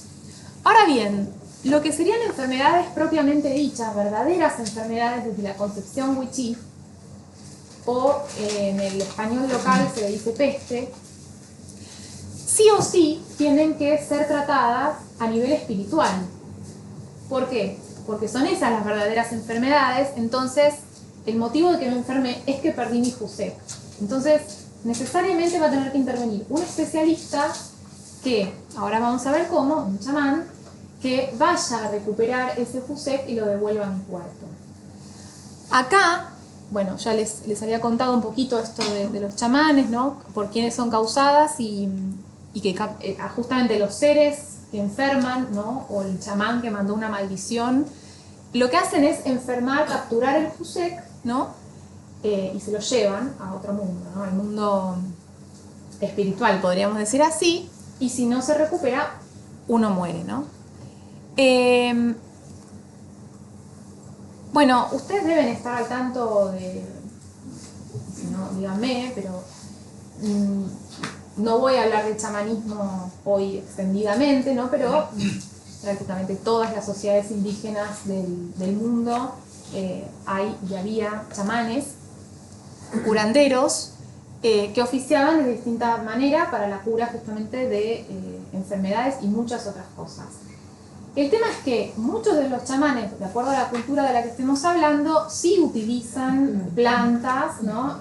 Ahora bien, lo que serían enfermedades propiamente dichas, verdaderas enfermedades desde la concepción wichí, o en el español local se le dice peste, sí o sí tienen que ser tratadas a nivel espiritual. ¿Por qué? Porque son esas las verdaderas enfermedades. Entonces el motivo de que me enferme es que perdí mi jusek. Entonces necesariamente va a tener que intervenir un especialista que, ahora vamos a ver cómo, un chamán, que vaya a recuperar ese jusek y lo devuelva a mi cuerpo. Acá, bueno, ya les había contado un poquito esto de los chamanes, ¿no? Por quiénes son causadas y que justamente los seres que enferman, ¿no? O el chamán que mandó una maldición, lo que hacen es enfermar, capturar el jusek, ¿no? Y se lo llevan a otro mundo, ¿no? Al mundo espiritual, podríamos decir así, y si no se recupera, uno muere, ¿no? Bueno, ustedes deben estar al tanto de, si no, díganme, pero no voy a hablar de chamanismo hoy extendidamente, ¿no? Pero prácticamente todas las sociedades indígenas del mundo hay y había chamanes, curanderos, que oficiaban de distinta manera para la cura justamente de enfermedades y muchas otras cosas. El tema es que muchos de los chamanes, de acuerdo a la cultura de la que estemos hablando, sí utilizan plantas, ¿no?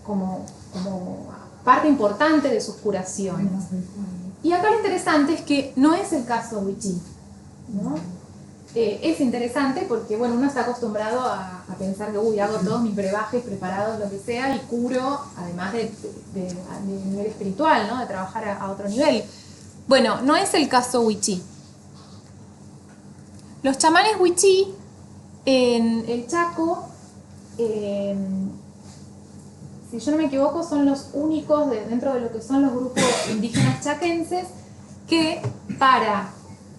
como parte importante de sus curaciones. Y acá lo interesante es que no es el caso Wichí, ¿no? Es interesante porque, bueno, uno está acostumbrado a pensar que, uy, hago todos mis brebajes preparados, lo que sea, y curo, además de nivel espiritual, ¿no? De trabajar a otro nivel. Bueno, no es el caso Wichí. Los chamanes Wichí en el Chaco, si yo no me equivoco, son los únicos dentro de lo que son los grupos indígenas chaquenses que para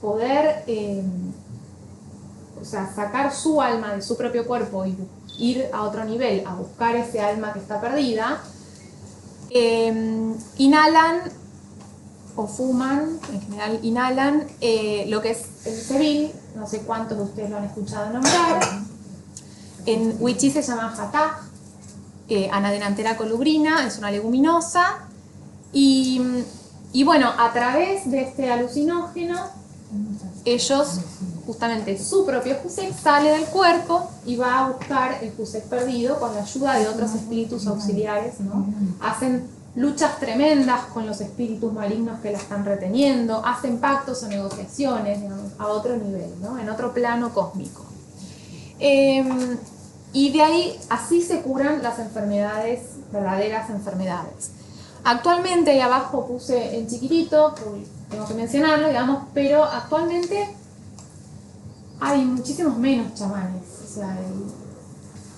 poder sacar su alma de su propio cuerpo y ir a otro nivel a buscar ese alma que está perdida, inhalan o fuman, en general inhalan lo que es el cebil, no sé cuántos de ustedes lo han escuchado nombrar. En Wichí se llama jatá, anadenantera colubrina, es una leguminosa, y bueno, a través de este alucinógeno, ellos, justamente su propio Jusek sale del cuerpo y va a buscar el Jusek perdido con la ayuda de otros espíritus auxiliares, ¿no? Hacen luchas tremendas con los espíritus malignos que la están reteniendo, hacen pactos o negociaciones, digamos, a otro nivel, ¿no? En otro plano cósmico. Y de ahí, así se curan las enfermedades, verdaderas enfermedades. Actualmente, ahí abajo puse en chiquitito, tengo que mencionarlo, digamos, pero actualmente hay muchísimos menos chamanes. O sea,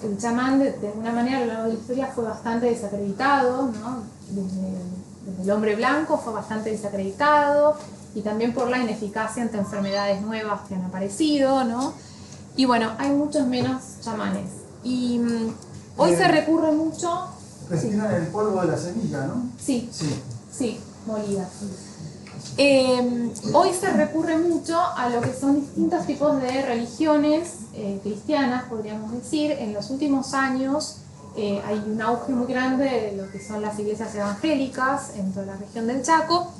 el chamán, de alguna manera, a lo largo de la historia fue bastante desacreditado, ¿no? Desde el hombre blanco fue bastante desacreditado, y también por la ineficacia ante enfermedades nuevas que han aparecido, ¿no? Y bueno, hay muchos menos chamanes. Y hoy se recurre mucho... Retiran el polvo de la semilla, ¿no? Sí, molida. Hoy se recurre mucho a lo que son distintos tipos de religiones cristianas, podríamos decir. En los últimos años hay un auge muy grande de lo que son las iglesias evangélicas en toda la región del Chaco.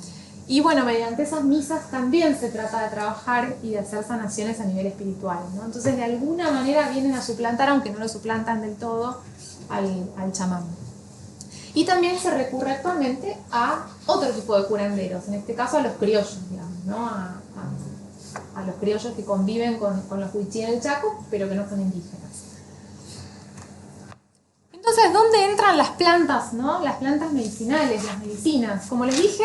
Y bueno, mediante esas misas también se trata de trabajar y de hacer sanaciones a nivel espiritual, ¿no? Entonces, de alguna manera vienen a suplantar, aunque no lo suplantan del todo, al chamán. Y también se recurre actualmente a otro tipo de curanderos, en este caso a los criollos, digamos, ¿no? A los criollos que conviven con los Wichí en el Chaco, pero que no son indígenas. Entonces, ¿dónde entran las plantas, ¿no? Las plantas medicinales, las medicinas. Como les dije,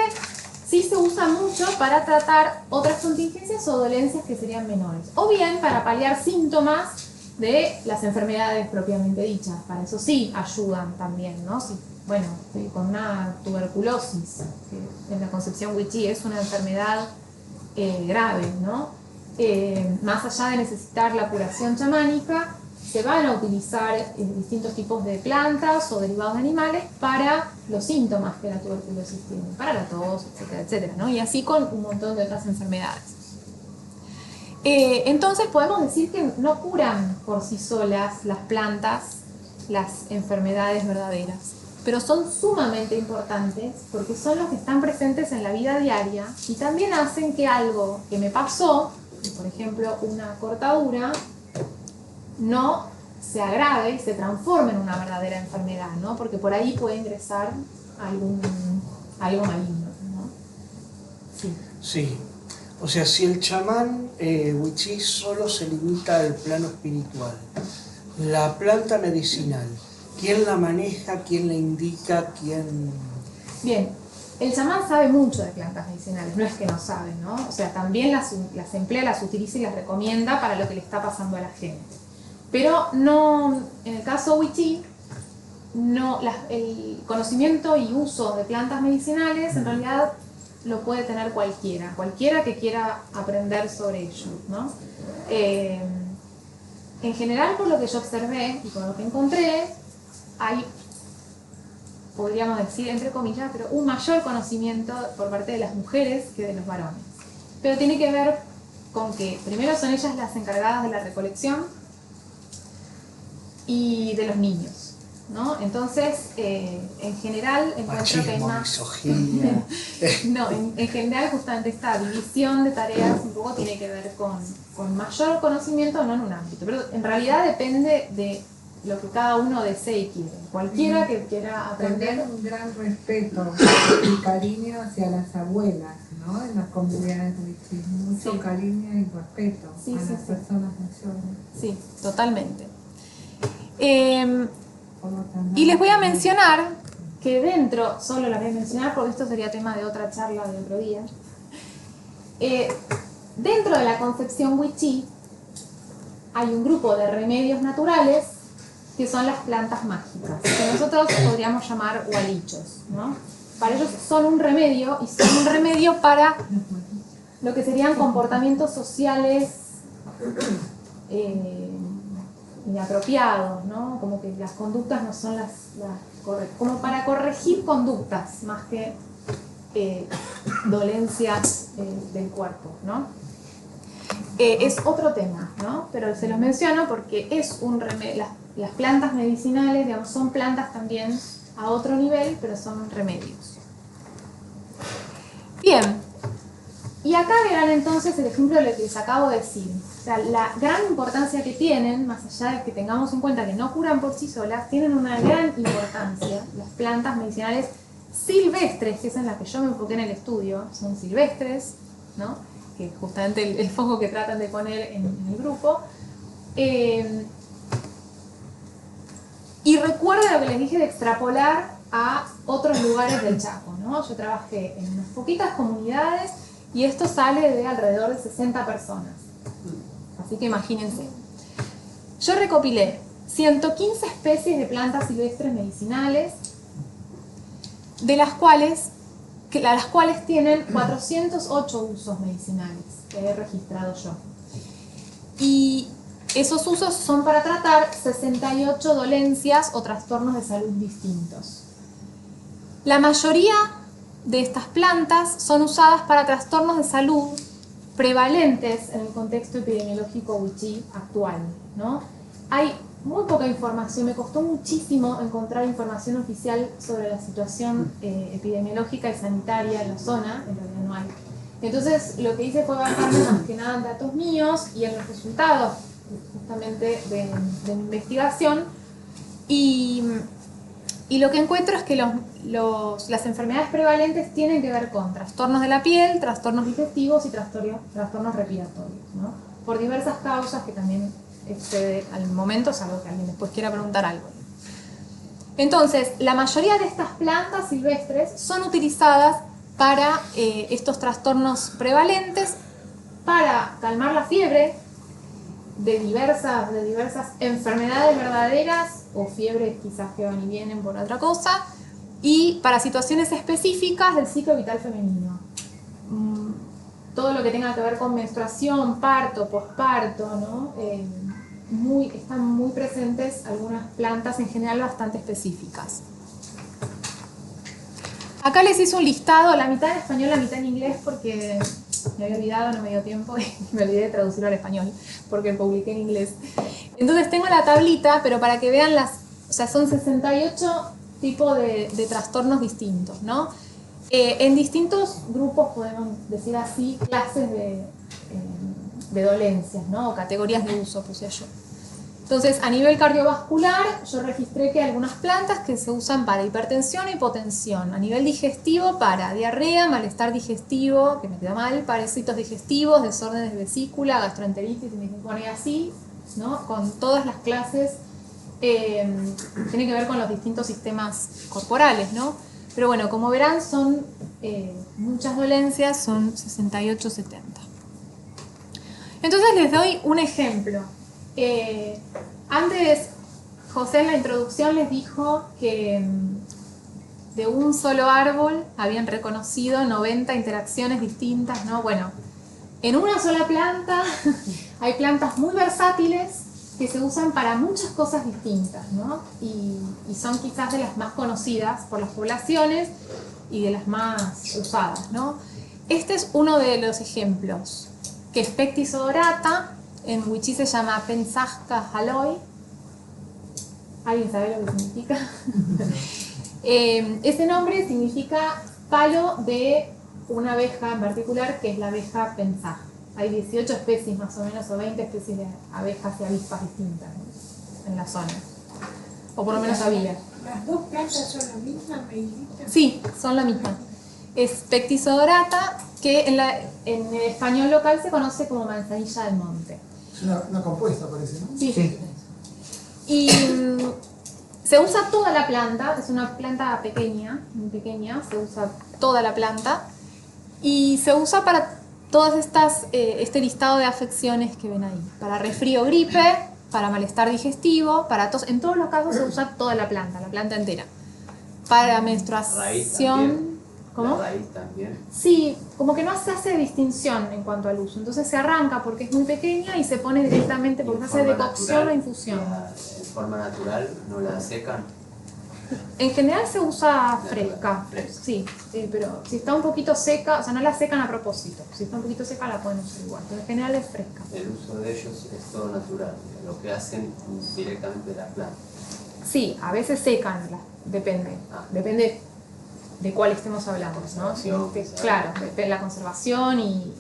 sí se usa mucho para tratar otras contingencias o dolencias que serían menores. O bien para paliar síntomas de las enfermedades propiamente dichas. Para eso sí ayudan también, ¿no? Si, bueno, con una tuberculosis, que en la concepción Wichí es una enfermedad grave, ¿no? Más allá de necesitar la curación chamánica, se van a utilizar distintos tipos de plantas o derivados de animales para los síntomas que la tuberculosis tiene, para la tos, etcétera, etcétera, ¿no? Y así con un montón de otras enfermedades. Entonces podemos decir que no curan por sí solas las plantas las enfermedades verdaderas, pero son sumamente importantes porque son los que están presentes en la vida diaria y también hacen que algo que me pasó, por ejemplo una cortadura, no se agrave y se transforme en una verdadera enfermedad, ¿no? Porque por ahí puede ingresar algo maligno, ¿no? Sí. Sí. O sea, si el chamán Wichí solo se limita al plano espiritual, la planta medicinal, ¿quién la maneja? ¿Quién la indica? ¿Quién...? Bien, el chamán sabe mucho de plantas medicinales, no es que no sabe, ¿no? O sea, también las emplea, las utiliza y las recomienda para lo que le está pasando a la gente. Pero no, en el caso Wichí, no, el conocimiento y uso de plantas medicinales en realidad lo puede tener cualquiera que quiera aprender sobre ello, ¿no? En general, por lo que yo observé y por lo que encontré, hay, podríamos decir, entre comillas, pero un mayor conocimiento por parte de las mujeres que de los varones. Pero tiene que ver con que primero son ellas las encargadas de la recolección y de los niños, ¿no? Entonces, en general encuentro que hay más... No, en general justamente esta división de tareas un poco tiene que ver con mayor conocimiento, no en un ámbito, pero en realidad depende de lo que cada uno desee y quiere. Cualquiera que quiera aprender. También un gran respeto y cariño hacia las abuelas, ¿no? En las comunidades wichí. Mucho cariño y respeto a las personas mayores. Sí, totalmente. Y les voy a mencionar que dentro, solo las voy a mencionar porque esto sería tema de otra charla de otro día. Dentro de la concepción wichí hay un grupo de remedios naturales que son las plantas mágicas, que nosotros podríamos llamar hualichos, ¿no? Para ellos son un remedio, y son un remedio para lo que serían comportamientos sociales inapropiados, ¿no? Como que las conductas no son las correctas, como para corregir conductas más que dolencias del cuerpo, ¿no? Es otro tema, ¿no? Pero se los menciono porque es un remedio. Las plantas medicinales, digamos, son plantas también a otro nivel, pero son remedios. Bien, y acá verán entonces el ejemplo de lo que les acabo de decir. O sea, la gran importancia que tienen, más allá de que tengamos en cuenta que no curan por sí solas, tienen una gran importancia las plantas medicinales silvestres, que es en la que yo me enfoqué en el estudio, son silvestres, ¿no? Que es justamente el foco que tratan de poner en el grupo. Y recuerden lo que les dije de extrapolar a otros lugares del Chaco, ¿no? Yo trabajé en unas poquitas comunidades y esto sale de alrededor de 60 personas. Así que imagínense. Yo recopilé 115 especies de plantas silvestres medicinales, de las cuales tienen 408 usos medicinales que he registrado yo. Y esos usos son para tratar 68 dolencias o trastornos de salud distintos. La mayoría de estas plantas son usadas para trastornos de salud prevalentes en el contexto epidemiológico wichí actual, ¿no? Hay muy poca información, me costó muchísimo encontrar información oficial sobre la situación epidemiológica y sanitaria en la zona, en realidad no hay. Entonces lo que hice fue basarme más que nada en datos míos y en los resultados justamente de mi investigación, y lo que encuentro es que las enfermedades prevalentes tienen que ver con trastornos de la piel, trastornos digestivos y trastornos respiratorios, ¿no? Por diversas causas que también excede al momento, salvo que alguien después quiera preguntar algo. Entonces, la mayoría de estas plantas silvestres son utilizadas para estos trastornos prevalentes, para calmar la fiebre de diversas enfermedades verdaderas o fiebres quizás que van y vienen por otra cosa, y para situaciones específicas del ciclo vital femenino. Todo lo que tenga que ver con menstruación, parto, posparto, ¿no? Están muy presentes algunas plantas en general bastante específicas. Acá les hice un listado, la mitad en español, la mitad en inglés, porque me había olvidado, no me dio tiempo y me olvidé de traducirlo al español porque publiqué en inglés. Entonces tengo la tablita, pero para que vean o sea, son 68 tipos de trastornos distintos, ¿no? En distintos grupos, podemos decir así, clases de dolencias, ¿no? O categorías de uso, puse yo. Entonces, a nivel cardiovascular, yo registré que hay algunas plantas que se usan para hipertensión e hipotensión. A nivel digestivo, para diarrea, malestar digestivo, que me queda mal, parásitos digestivos, desórdenes de vesícula, gastroenteritis, me pone así, ¿no? Con todas las clases, tiene que ver con los distintos sistemas corporales, ¿no? Pero bueno, como verán, son muchas dolencias, son 68, 70. Entonces les doy un ejemplo. Antes José en la introducción les dijo que de un solo árbol habían reconocido 90 interacciones distintas, ¿no? Bueno, en una sola planta hay plantas muy versátiles que se usan para muchas cosas distintas, ¿no? Y son quizás de las más conocidas por las poblaciones y de las más usadas, ¿no? Este es uno de los ejemplos, que es Pectis odorata. En wichí se llama Pensajka haloi. ¿Alguien sabe lo que significa? Ese nombre significa palo de una abeja en particular, que es la abeja pensaj. Hay 18 especies más o menos, o 20 especies de abejas y avispas distintas, ¿no?, en la zona. o por lo menos había. ¿Las dos plantas son la misma, Meilita? Sí, son la misma. Es Pectisodorata, que en el español local se conoce como manzanilla del monte. Es una compuesta, parece, ¿no? Sí. Y se usa toda la planta, es una planta pequeña, muy pequeña, se usa toda la planta y se usa para todas estas, este listado de afecciones que ven ahí. Para resfrío, gripe, para malestar digestivo, para tos. En todos los casos se usa toda la planta entera. Para menstruación. ¿Cómo? La raíz también. Sí, como que no se hace distinción en cuanto al uso. Entonces se arranca porque es muy pequeña y se pone directamente porque se hace decocción o infusión. En forma natural no la secan. En general se usa fresca. Sí, pero si está un poquito seca, o sea, no la secan a propósito. Si está un poquito seca la pueden usar igual, pero en general es fresca. El uso de ellos es todo natural, lo que hacen directamente de la planta. Sí, a veces secan, depende. Depende de cuál estemos hablando, ¿no? Claro, la conservación y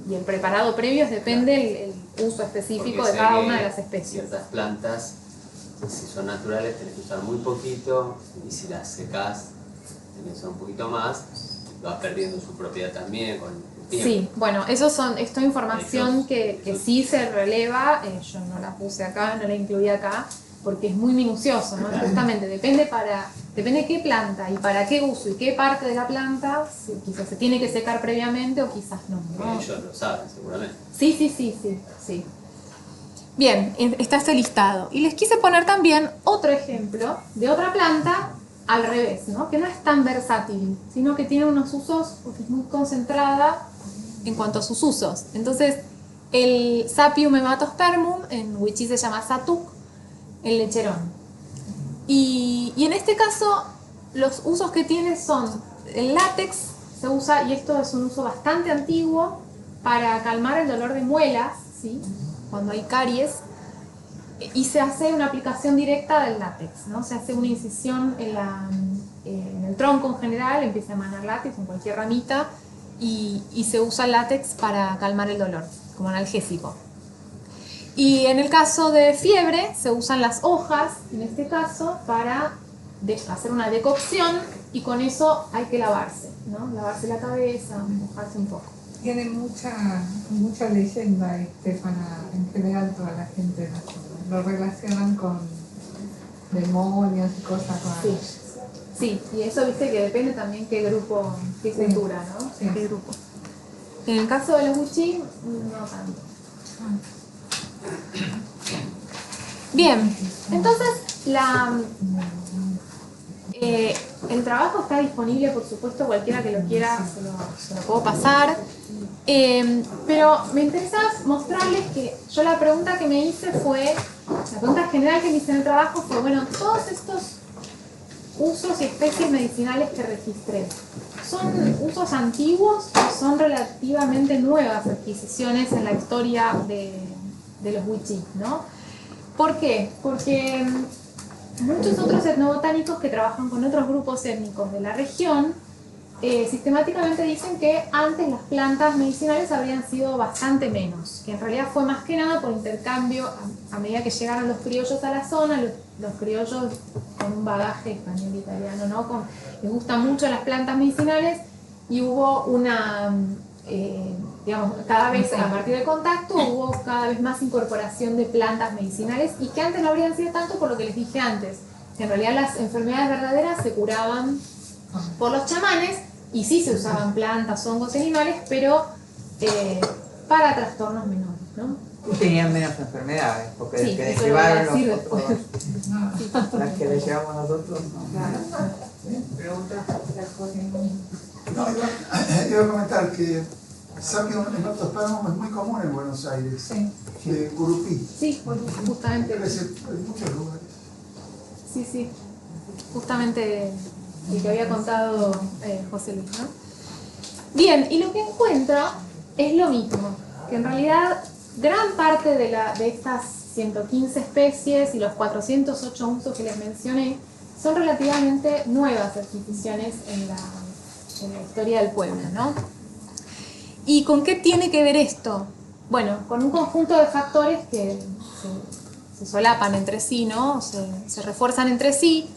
el preparado previo depende el uso específico de cada una de las especies. Ciertas plantas, si son naturales, tenés que usar muy poquito, y si las secás, tenés que usar un poquito más, vas perdiendo su propiedad también con el tiempo. Sí, bueno, esto es información que sí se releva, yo no la puse acá, no la incluí acá, porque es muy minucioso, ¿no? Justamente depende qué planta y para qué uso y qué parte de la planta, quizás se tiene que secar previamente o quizás no. Ellos lo saben seguramente. Sí. Bien, está este listado. Y les quise poner también otro ejemplo de otra planta al revés, ¿no? Que no es tan versátil, sino que tiene unos usos, porque es muy concentrada en cuanto a sus usos. Entonces, el Sapium hematospermum, en wichí se llama Satuk, el lecherón. Y en este caso, los usos que tiene son, el látex se usa, y esto es un uso bastante antiguo, para calmar el dolor de muelas, ¿sí? Cuando hay caries, y se hace una aplicación directa del látex, ¿no? Se hace una incisión en el tronco en general, empieza a emanar látex en cualquier ramita, y se usa el látex para calmar el dolor, como analgésico. Y en el caso de fiebre, se usan las hojas, en este caso, para hacer una decocción, y con eso hay que lavarse, ¿no? Lavarse la cabeza, mojarse un poco. Tiene mucha leyenda en general toda la gente lo relacionan con demonios y cosas raras. Sí, y eso viste que depende también qué grupo, qué cultura, ¿no? Sí. Qué grupo. En el caso de los wichí, no tanto. Bien, entonces el trabajo está disponible, por supuesto, cualquiera que lo quiera se lo puedo pasar. Pero me interesa mostrarles que yo la pregunta que me hice fue, la pregunta general que me hice en el trabajo fue, bueno, todos estos usos y especies medicinales que registré, ¿son usos antiguos o son relativamente nuevas adquisiciones en la historia de los wichí, ¿no? ¿Por qué? Porque muchos otros etnobotánicos que trabajan con otros grupos étnicos de la región sistemáticamente dicen que antes las plantas medicinales habrían sido bastante menos, que en realidad fue más que nada por intercambio a medida que llegaron los criollos a la zona, los criollos con un bagaje español italiano, ¿no? Les gustan mucho las plantas medicinales y hubo una, digamos, cada vez a partir del contacto hubo cada vez más incorporación de plantas medicinales y que antes no habrían sido tanto por lo que les dije antes, que en realidad las enfermedades verdaderas se curaban por los chamanes y sí se usaban plantas, hongos y animales, pero para trastornos menores, ¿no? Y tenían menos enfermedades, porque sí, el que les llevaron los después. las que les llevamos nosotros no. ¿Pregunta? No, iba a comentar que Sapium hematospermum es muy común en Buenos Aires, de Curupí. Sí, justamente. Crece en muchos lugares. Sí, justamente el que había contado José Luis, ¿no? Bien, y lo que encuentro es lo mismo, que en realidad gran parte de estas 115 especies y los 408 usos que les mencioné son relativamente nuevas adquisiciones en la historia del pueblo, ¿no? ¿Y con qué tiene que ver esto? Bueno, con un conjunto de factores que solapan entre sí, ¿no? Se refuerzan entre sí.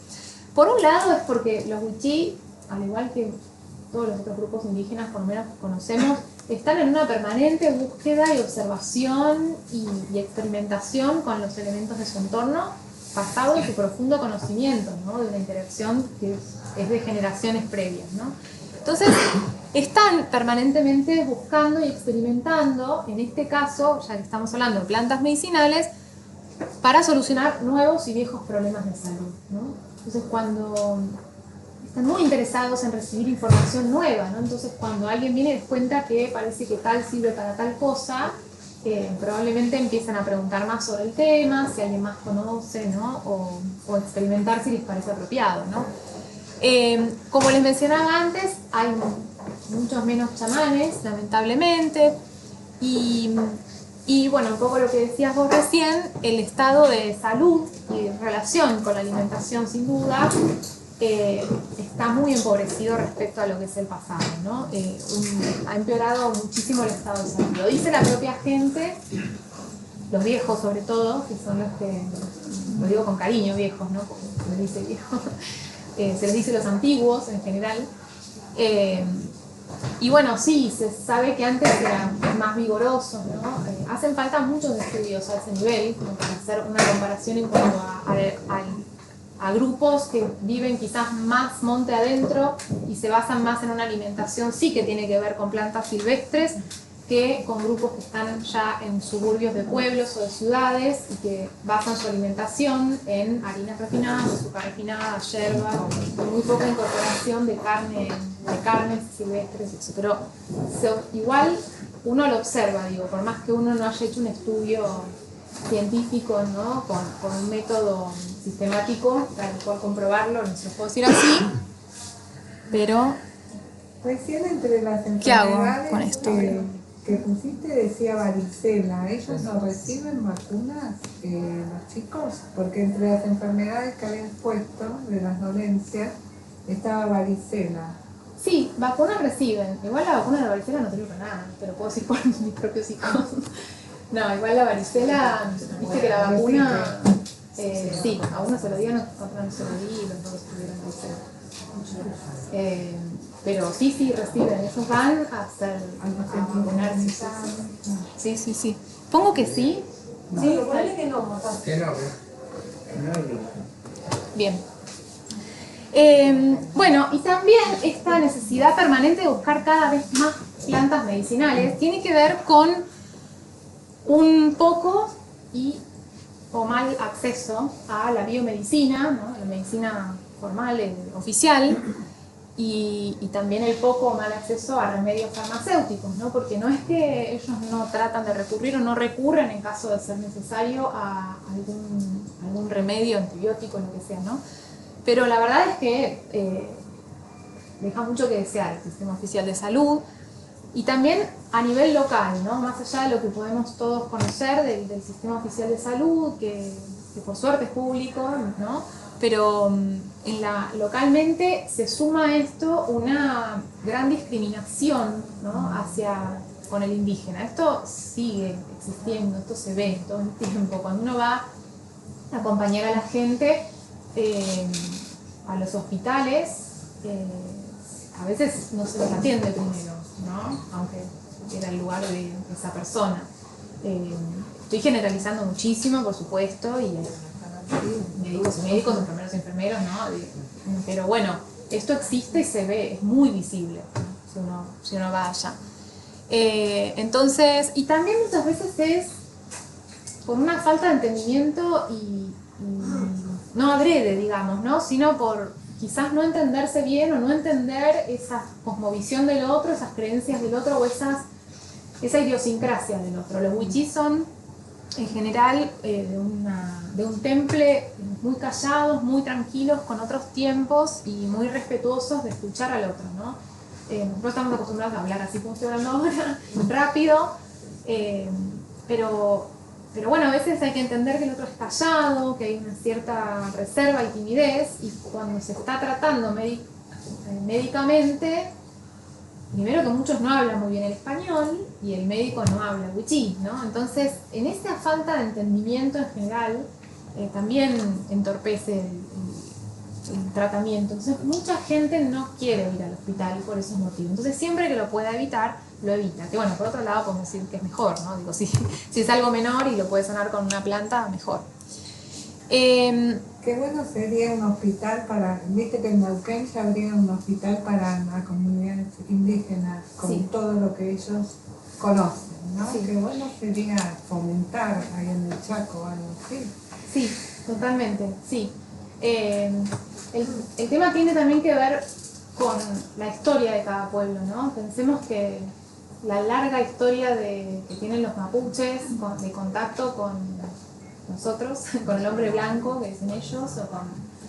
Por un lado es porque los wichí, al igual que todos los otros grupos indígenas, por lo menos que conocemos, están en una permanente búsqueda y observación y experimentación con los elementos de su entorno, basado en su profundo conocimiento, ¿no? De una interacción que es de generaciones previas, ¿no? Entonces, están permanentemente buscando y experimentando, en este caso, ya que estamos hablando de plantas medicinales, para solucionar nuevos y viejos problemas de salud, ¿no? Entonces, cuando están muy interesados en recibir información nueva, ¿no? Entonces, cuando alguien viene y les cuenta que parece que tal sirve para tal cosa, probablemente empiezan a preguntar más sobre el tema, si alguien más conoce, ¿no? O experimentar si les parece apropiado, ¿no? Como les mencionaba antes, hay muchos menos chamanes, lamentablemente, y bueno, un poco lo que decías vos recién, el estado de salud y relación con la alimentación, sin duda, está muy empobrecido respecto a lo que es el pasado, ¿no? Ha empeorado muchísimo el estado de salud. Lo dice la propia gente, los viejos sobre todo, que son los que, lo digo con cariño, viejos, ¿no? Como se les dice viejos. Se les dice los antiguos en general. Y bueno, sí, se sabe que antes eran más vigorosos, ¿no? Hacen falta muchos estudios a ese nivel, como para hacer una comparación en cuanto a grupos que viven quizás más monte adentro y se basan más en una alimentación, sí que tiene que ver con plantas silvestres, que con grupos que están ya en suburbios de pueblos o de ciudades y que basan su alimentación en harinas refinadas, azúcar refinada, yerba, muy poca incorporación de carnes silvestres, eso. Pero igual uno lo observa, digo, por más que uno no haya hecho un estudio científico, ¿no? con un método sistemático para el cual comprobarlo, no se lo puedo decir así, pero recién entre las ¿qué hago enfermedades con esto? Que pusiste decía varicela. ¿Ellos no reciben vacunas, los chicos? Porque entre las enfermedades que habían puesto de las dolencias estaba varicela. Sí, vacunas reciben. Igual la vacuna de la varicela no sirve para nada, te lo puedo decir por mis propios hijos. No, igual la varicela, viste que la vacuna, sí, a uno se lo dieron, a otro no se lo di, los dos tuvieron varicela. Pero sí reciben, ellos van a vacunarse. Sí. Pongo que sí. Sí, ponle que no. Bien. Bueno, y también esta necesidad permanente de buscar cada vez más plantas medicinales tiene que ver con un poco o mal acceso a la biomedicina, ¿no? A la medicina formal, oficial, y también el poco o mal acceso a remedios farmacéuticos, ¿no? Porque no es que ellos no tratan de recurrir o no recurren en caso de ser necesario a algún remedio, antibiótico, lo que sea, ¿no? Pero la verdad es que deja mucho que desear el sistema oficial de salud y también a nivel local, ¿no? Más allá de lo que podemos todos conocer del sistema oficial de salud, que por suerte es público, ¿no? Pero localmente se suma a esto una gran discriminación, ¿no? con el indígena. Esto sigue existiendo, esto se ve todo el tiempo. Cuando uno va a acompañar a la gente a los hospitales, a veces no se los atiende primero, ¿no? Aunque era el lugar de esa persona. Estoy generalizando muchísimo, por supuesto, y médicos, enfermeros, ¿no? Pero bueno, esto existe y se ve, es muy visible, ¿no? si uno va allá. Entonces, y también muchas veces es por una falta de entendimiento y no adrede, digamos, ¿no? Sino por quizás no entenderse bien o no entender esa cosmovisión del otro, esas creencias del otro o esa idiosincrasia del otro. Los wichís son en general de un temple muy callados, muy tranquilos, con otros tiempos y muy respetuosos de escuchar al otro, ¿no? Nosotros estamos acostumbrados a hablar así como estoy hablando ahora, rápido, pero bueno, a veces hay que entender que el otro es callado, que hay una cierta reserva y timidez, y cuando se está tratando médicamente, primero que muchos no hablan muy bien el español y el médico no habla wichí, ¿no? Entonces, en esta falta de entendimiento en general, también entorpece el tratamiento. Entonces, mucha gente no quiere ir al hospital por esos motivos. Entonces, siempre que lo pueda evitar, lo evita. Que bueno, por otro lado podemos decir que es mejor, ¿no? Digo, si es algo menor y lo puede sanar con una planta, mejor. Qué bueno sería un hospital para, viste que en Neuquén se habría un hospital para las comunidades indígenas, con sí, todo lo que ellos conocen, ¿no? Sí. Qué bueno sería fomentar ahí en el Chaco algo así. Sí, totalmente, sí. El tema tiene también que ver con la historia de cada pueblo, ¿no? Pensemos que la larga historia que tienen los mapuches de contacto con nosotros, con el hombre blanco que dicen ellos, o con...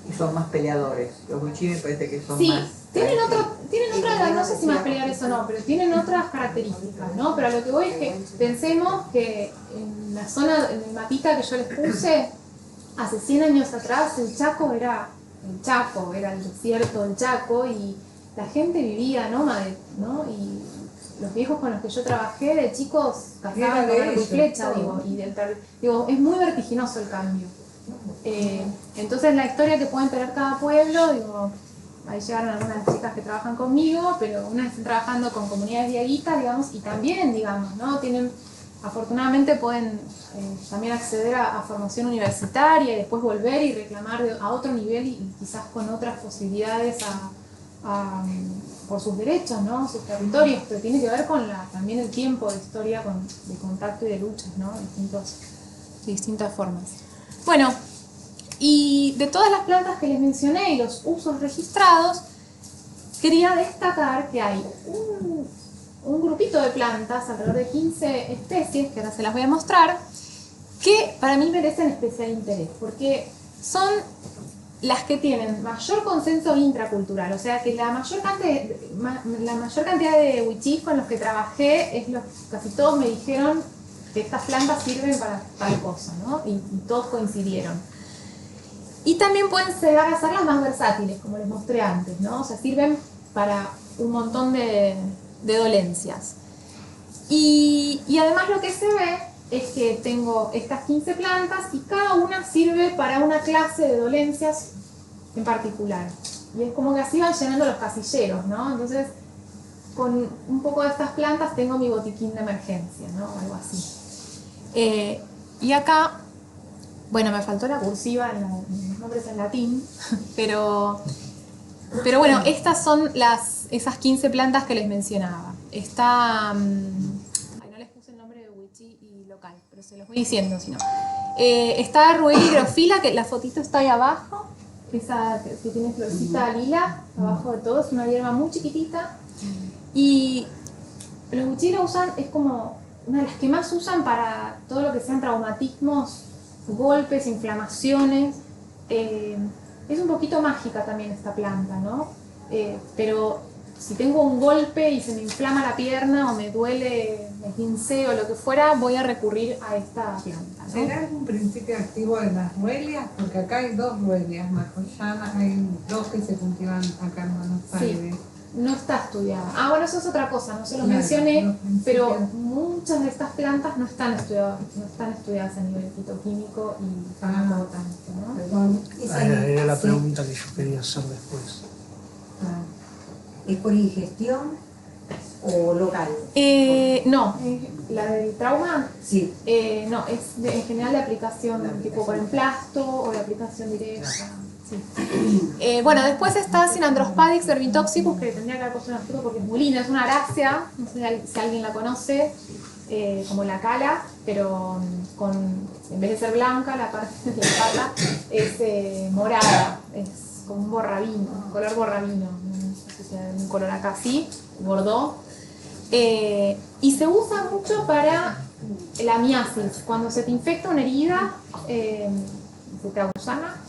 Y son más peleadores, los wichí me parece que son sí, más... tienen otras, no sé si más peleadores o no, pero tienen otras características, ¿no? Pero a lo que voy es que pensemos que en la zona, en el mapita que yo les puse, hace 100 años atrás el Chaco era el desierto del Chaco y la gente vivía nómade, ¿no? Y los viejos con los que yo trabajé de chicos cazaban con arco y flecha, digo, es muy vertiginoso el cambio. Entonces la historia que pueden tener cada pueblo, digo, ahí llegaron algunas chicas que trabajan conmigo, pero unas están trabajando con comunidades dieguitas, digamos, y también, digamos, ¿no? Afortunadamente pueden también acceder a formación universitaria y después volver y reclamar a otro nivel y quizás con otras posibilidades por sus derechos, ¿no? Sus territorios, pero tiene que ver con también el tiempo de historia de contacto y de luchas, ¿no? De distintas formas. Bueno, y de todas las plantas que les mencioné y los usos registrados, quería destacar que hay un grupito de plantas, alrededor de 15 especies, que ahora se las voy a mostrar, que para mí merecen especial interés, porque son las que tienen mayor consenso intracultural, o sea que la mayor cantidad de wichís con los que trabajé, casi todos me dijeron que estas plantas sirven para tal cosa, ¿no? Y todos coincidieron. Y también pueden llegar a ser las más versátiles, como les mostré antes, ¿no? O sea, sirven para un montón de dolencias. Y además lo que se ve es que tengo estas 15 plantas y cada una sirve para una clase de dolencias en particular. Y es como que así van llenando los casilleros, ¿no? Entonces, con un poco de estas plantas tengo mi botiquín de emergencia, ¿no? Algo así. Y acá, bueno, me faltó la cursiva en los nombres en latín, pero bueno, estas son esas 15 plantas que les mencionaba. Está... no les puse el nombre de wichí y local, pero se los voy diciendo si no. Está Ruelia higrofila, que la fotito está ahí abajo, esa que tiene florecita lila, abajo de todo, es una hierba muy chiquitita. Y los wichí lo usan, es como una de las que más usan para todo lo que sean traumatismos, golpes, inflamaciones. Es un poquito mágica también esta planta, ¿no? Pero si tengo un golpe y se me inflama la pierna o me duele, me esguinceo o lo que fuera, voy a recurrir a esta planta, ¿no? ¿Será algún principio activo de las ruelias? Porque acá hay 2 ruelias, Macoyana, hay 2 que se cultivan acá en Buenos Aires. Sí. No está estudiada. Bueno, eso es otra cosa, no se lo mencioné, pero muchas de estas plantas no están estudiadas a nivel fitoquímico y farmacobotánico, ¿no? Era la pregunta que yo quería hacer después. ¿Es por ingestión o local? No, la del trauma, sí. No, es en general de aplicación tipo por emplasto o de aplicación directa. Sí. Bueno, después está Synandrospadix vermitoxicus, que tendría que haber puesto una foto porque es muy linda, es una arácea, no sé si alguien la conoce, como la cala, pero en vez de ser blanca, la parte de la pata es morada, es como un borrabino, un color borrabino, no sé si sea un color acá así, bordó. Y se usa mucho para la miasis, cuando se te infecta una herida, se te agusana.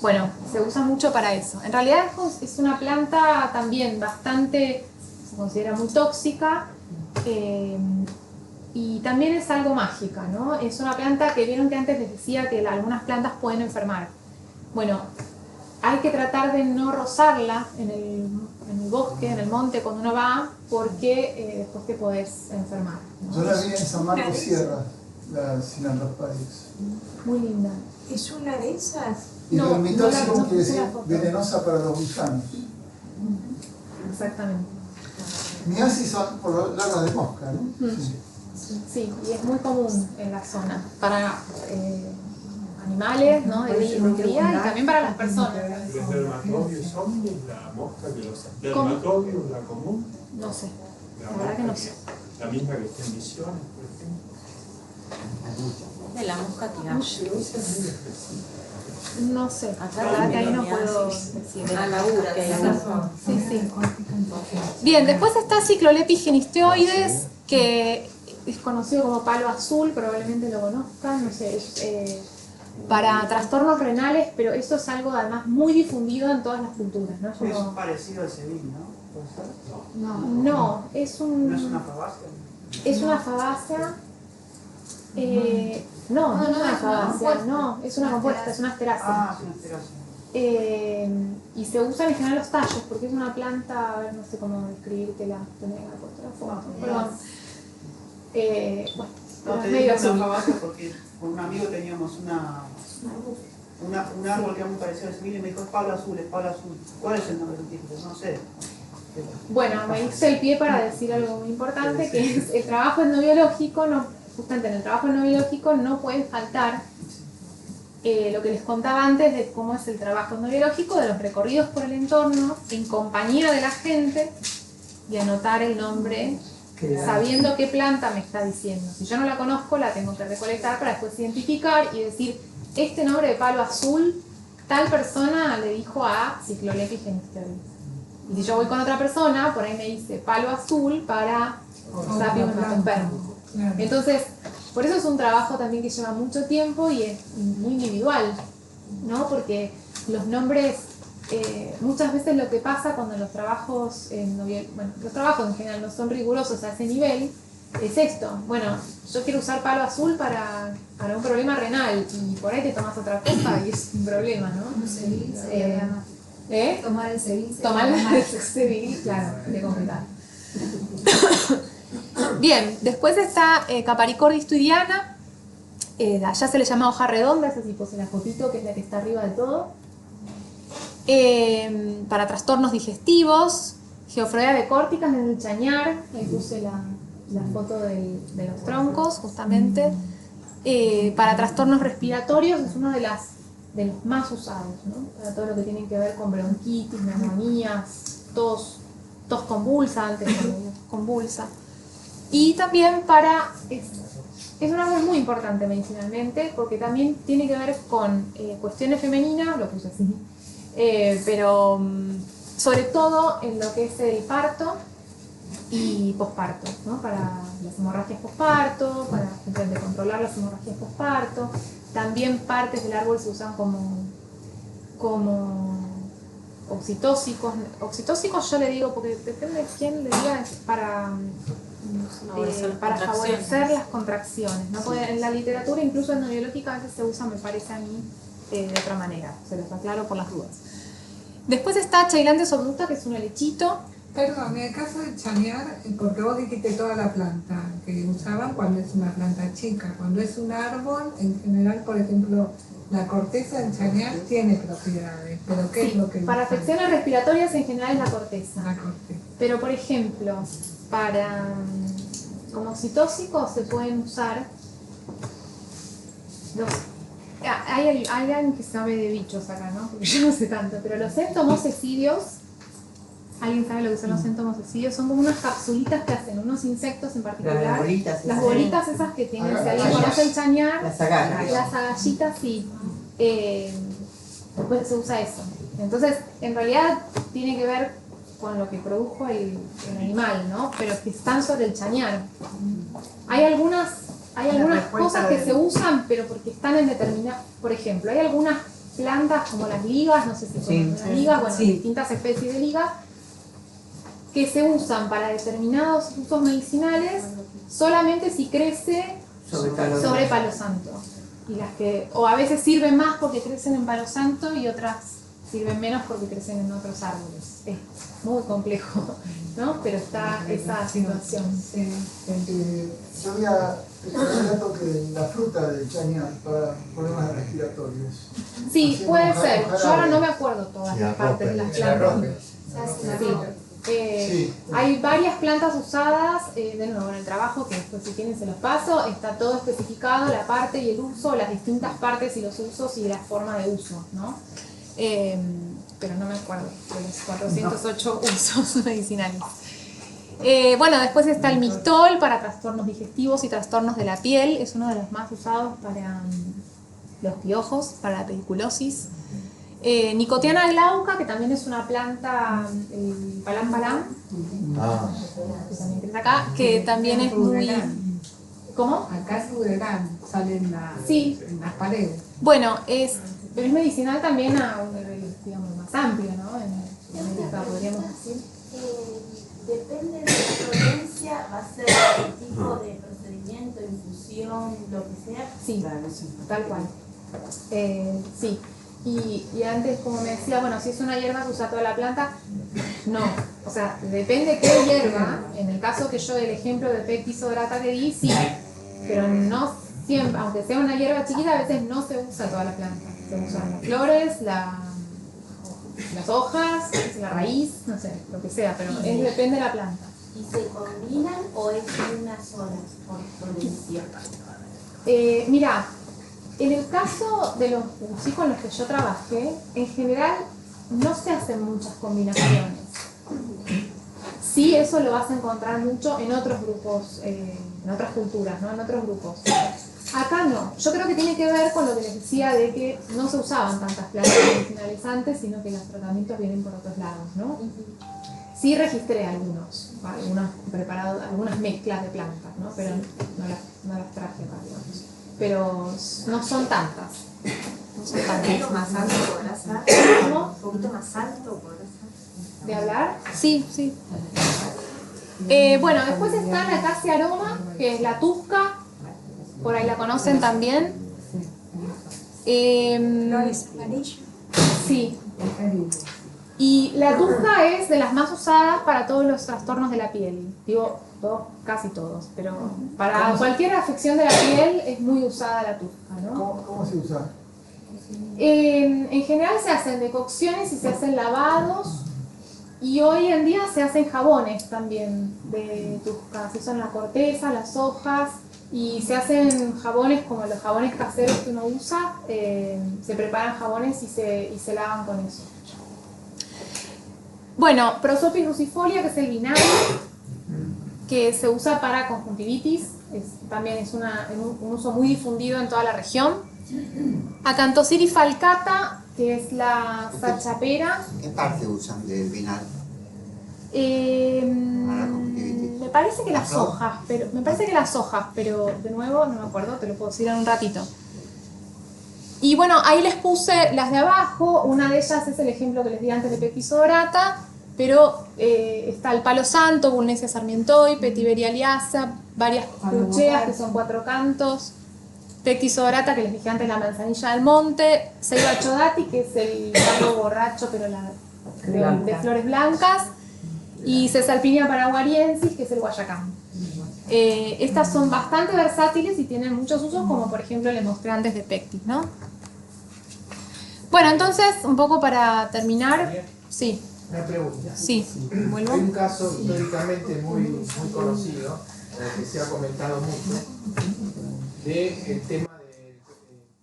Bueno, se usa mucho para eso. En realidad es una planta también bastante, se considera muy tóxica, y también es algo mágica, ¿no? Es una planta que vieron que antes les decía que algunas plantas pueden enfermar. Bueno, hay que tratar de no rozarla en el bosque, en el monte cuando uno va, porque después te podés enfermar, ¿no? Yo la vi en San Marcos Sierra, la Sinandrospalix. Muy linda. ¿Es una de esas? Y No, vermitóxido no la quiere decir foto. venenosa para los gusanos. Exactamente. Miasis son por larvas de mosca, ¿no? Sí. Sí, y es muy común en la zona para animales, ¿no? De cría y también para las personas. ¿Los dermatobios son la mosca que los dermatobios, la común? No sé, la verdad que no sé. La misma que está en Misiones, por ejemplo. De la mosca tirache. No sé, la verdad que ahí no puedo decir. Ah, la ura, que hay una. Sí, sí. Bien, después está Cyclolepis genisteoides, que es conocido como palo azul, probablemente lo conozcan, no sé, para trastornos renales, pero eso es algo además muy difundido en todas las culturas, ¿no? Es parecido al cebil, ¿no? ¿Puede ser? No, es un... ¿No es una fabácea? Es una fabácea... no es una fabácea, no, es una compuesta, es una asterácea. Ah, es una asterácea. Y se usan en general los tallos, porque es una planta, a ver, no sé cómo describírtela, tener la foto, perdón. Bueno, No, te es medio digo azul. una fabácea porque con un amigo teníamos un árbol que era muy parecido al cebil y me dijo, es palo azul, es palo azul. ¿Cuál es el nombre científico? No sé. Bueno, me hice el pie para decir algo muy importante, que es el trabajo etnobiológico, justamente en el trabajo etnobiológico no puede faltar lo que les contaba antes de cómo es el trabajo etnobiológico, de los recorridos por el entorno, en compañía de la gente, y anotar el nombre, sabiendo qué planta me está diciendo. Si yo no la conozco, la tengo que recolectar para después identificar y decir, este nombre de palo azul, tal persona le dijo a Cyclolepis genisteoides. Y si yo voy con otra persona, por ahí me dice palo azul para Sapium hematopermum. Entonces, por eso es un trabajo también que lleva mucho tiempo y es muy individual, ¿no? Porque los nombres, muchas veces lo que pasa cuando los trabajos, los trabajos en general no son rigurosos a ese nivel, es esto. Bueno, yo quiero usar palo azul para un problema renal y por ahí te tomas otra cosa y es un problema, ¿no? Tomar el cebil. Tomar el cebil, claro, de completar. Bien, después está Caparicordis tuidiana, allá se le llama hoja redonda, esa sí puse la fotito que es la que está arriba de todo. Para trastornos digestivos, Geoffroea becórtica desde el chañar, ahí puse la foto de los troncos justamente. Para trastornos respiratorios es uno de los más usados, ¿no? Para todo lo que tiene que ver con bronquitis, neumonías, tos convulsa, antes convulsa. Y también es un árbol muy importante medicinalmente porque también tiene que ver con cuestiones femeninas, lo puse así, pero sobre todo en lo que es el parto y posparto, ¿no? Para las hemorragias posparto, para simplemente controlar las hemorragias posparto. También partes del árbol se usan como oxitóxicos. Oxitóxicos yo le digo, porque depende de quién le diga, es para favorecer las contracciones, ¿no? Porque en la literatura, incluso etnobiológica, a veces se usa, me parece a mí, de otra manera. Se los aclaro por las dudas. Después está Cheilantes obducta, que es un helechito. Perdón, en el caso de chañar, porque vos dijiste toda la planta que usaban cuando es una planta chica. Cuando es un árbol, en general, por ejemplo, la corteza del chañar tiene propiedades, pero ¿qué es lo que para usan? afecciones respiratorias en general es la corteza. La corteza. Pero por ejemplo, como oxitóxicos se pueden usar hay alguien que sabe de bichos acá, ¿no? Porque yo no sé tanto, pero los entomocecidios, ¿alguien sabe lo que son los entomocecidios? Son como unas capsulitas que hacen unos insectos en particular. Las bolitas esas que tienen, si alguien conoce el chañar, las agallitas, sí. Pues se usa eso. Entonces, en realidad tiene que ver con lo que produjo el animal, ¿no? Pero que están sobre el chañar. Hay algunas cosas que se usan, pero porque están en determinadas. Por ejemplo, hay algunas plantas como las ligas, no sé si conocen las ligas, bueno, distintas especies de ligas, que se usan para determinados usos medicinales solamente si crece sobre palo santo. Y las que, o a veces sirven más porque crecen en palo santo y otras sirven menos porque crecen en otros árboles. Es muy complejo, ¿no? Pero está esa situación. Yo había escuchado que la fruta del chañar para problemas respiratorios. Sí, puede ser. Yo ahora no me acuerdo todas las partes de las plantas. Sí. Hay varias plantas usadas, de nuevo en el trabajo, que después si tienen se los paso, está todo especificado, la parte y el uso, las distintas partes y los usos y la forma de uso, ¿no? Pero no me acuerdo de los 408 usos medicinales. Bueno, después está el mistol para trastornos digestivos y trastornos de la piel, es uno de los más usados para los piojos, para la pediculosis. Nicotiana glauca, que también es una planta, el palam palam, que también crece acá, que también es muy... ¿Cómo? Acá es ruderal, sale en las paredes. Bueno, pero es medicinal también a un nivel, digamos, más amplio, ¿no? En América podríamos decir. Depende de la provincia, va a ser el tipo de procedimiento, infusión, lo que sea. Sí, tal cual. Sí. Y antes, como me decía, bueno, si es una hierba que usa toda la planta, no. O sea, depende qué hierba. En el caso que yo del ejemplo de Pectis odorata que di, sí. Pero no siempre, aunque sea una hierba chiquita, a veces no se usa toda la planta. Se usan las flores, las hojas, la raíz, no sé, lo que sea, pero depende de la planta. ¿Y se combinan o es una sola por provincia? Mira, en el caso de los sí con los que yo trabajé, en general no se hacen muchas combinaciones. Sí, eso lo vas a encontrar mucho en otros grupos, en otras culturas, ¿no? En otros grupos. Acá no. Yo creo que tiene que ver con lo que les decía de que no se usaban tantas plantas medicinales antes, sino que los tratamientos vienen por otros lados, ¿no? Sí registré algunos preparados, algunas mezclas de plantas, ¿no? Pero no las traje acá, digamos. Pero no son tantas. No son tantas. ¿Un poquito más alto podrás ser? ¿Cómo? ¿Un poquito más alto podrás ser? ¿De hablar? Sí, sí. Bueno, después está la acacia aroma, que es la tusca. Por ahí la conocen también. Flores amarillas. Sí. Y la tusca es de las más usadas para todos los trastornos de la piel. Digo, casi todos, pero para cualquier afección de la piel es muy usada la tusca, ¿no? ¿Cómo se usa? En general se hacen decocciones y se hacen lavados. Y hoy en día se hacen jabones también de tusca. Se usan la corteza, las hojas. Y se hacen jabones como los jabones caseros que uno usa, se preparan jabones y se lavan con eso. Bueno, Prosopis rucifolia, que es el vinagre, que se usa para conjuntivitis, también es un uso muy difundido en toda la región. Acanthosiri falcata, que es la sachapera. ¿Qué parte usan del vinagre? Me parece que las hojas, pero de nuevo no me acuerdo, te lo puedo decir en un ratito. Y bueno, ahí les puse las de abajo, una de ellas es el ejemplo que les di antes de Pectis odorata, pero está el palo santo, Vulnesia sarmientoi, Petiveria liasa, varias crucheas que son 4 cantos, Pectis odorata que les dije antes, la manzanilla del monte, Ceiba chodati, que es el palo borracho pero de flores blancas, y Cesalpinia paraguariensis, que es el guayacán. Estas son bastante versátiles y tienen muchos usos, como por ejemplo les mostré antes de Pectis, ¿no? Bueno, entonces, un poco para terminar. Sí. Una pregunta. Sí, vuelvo. Hay un caso históricamente muy conocido, que se ha comentado mucho, del tema de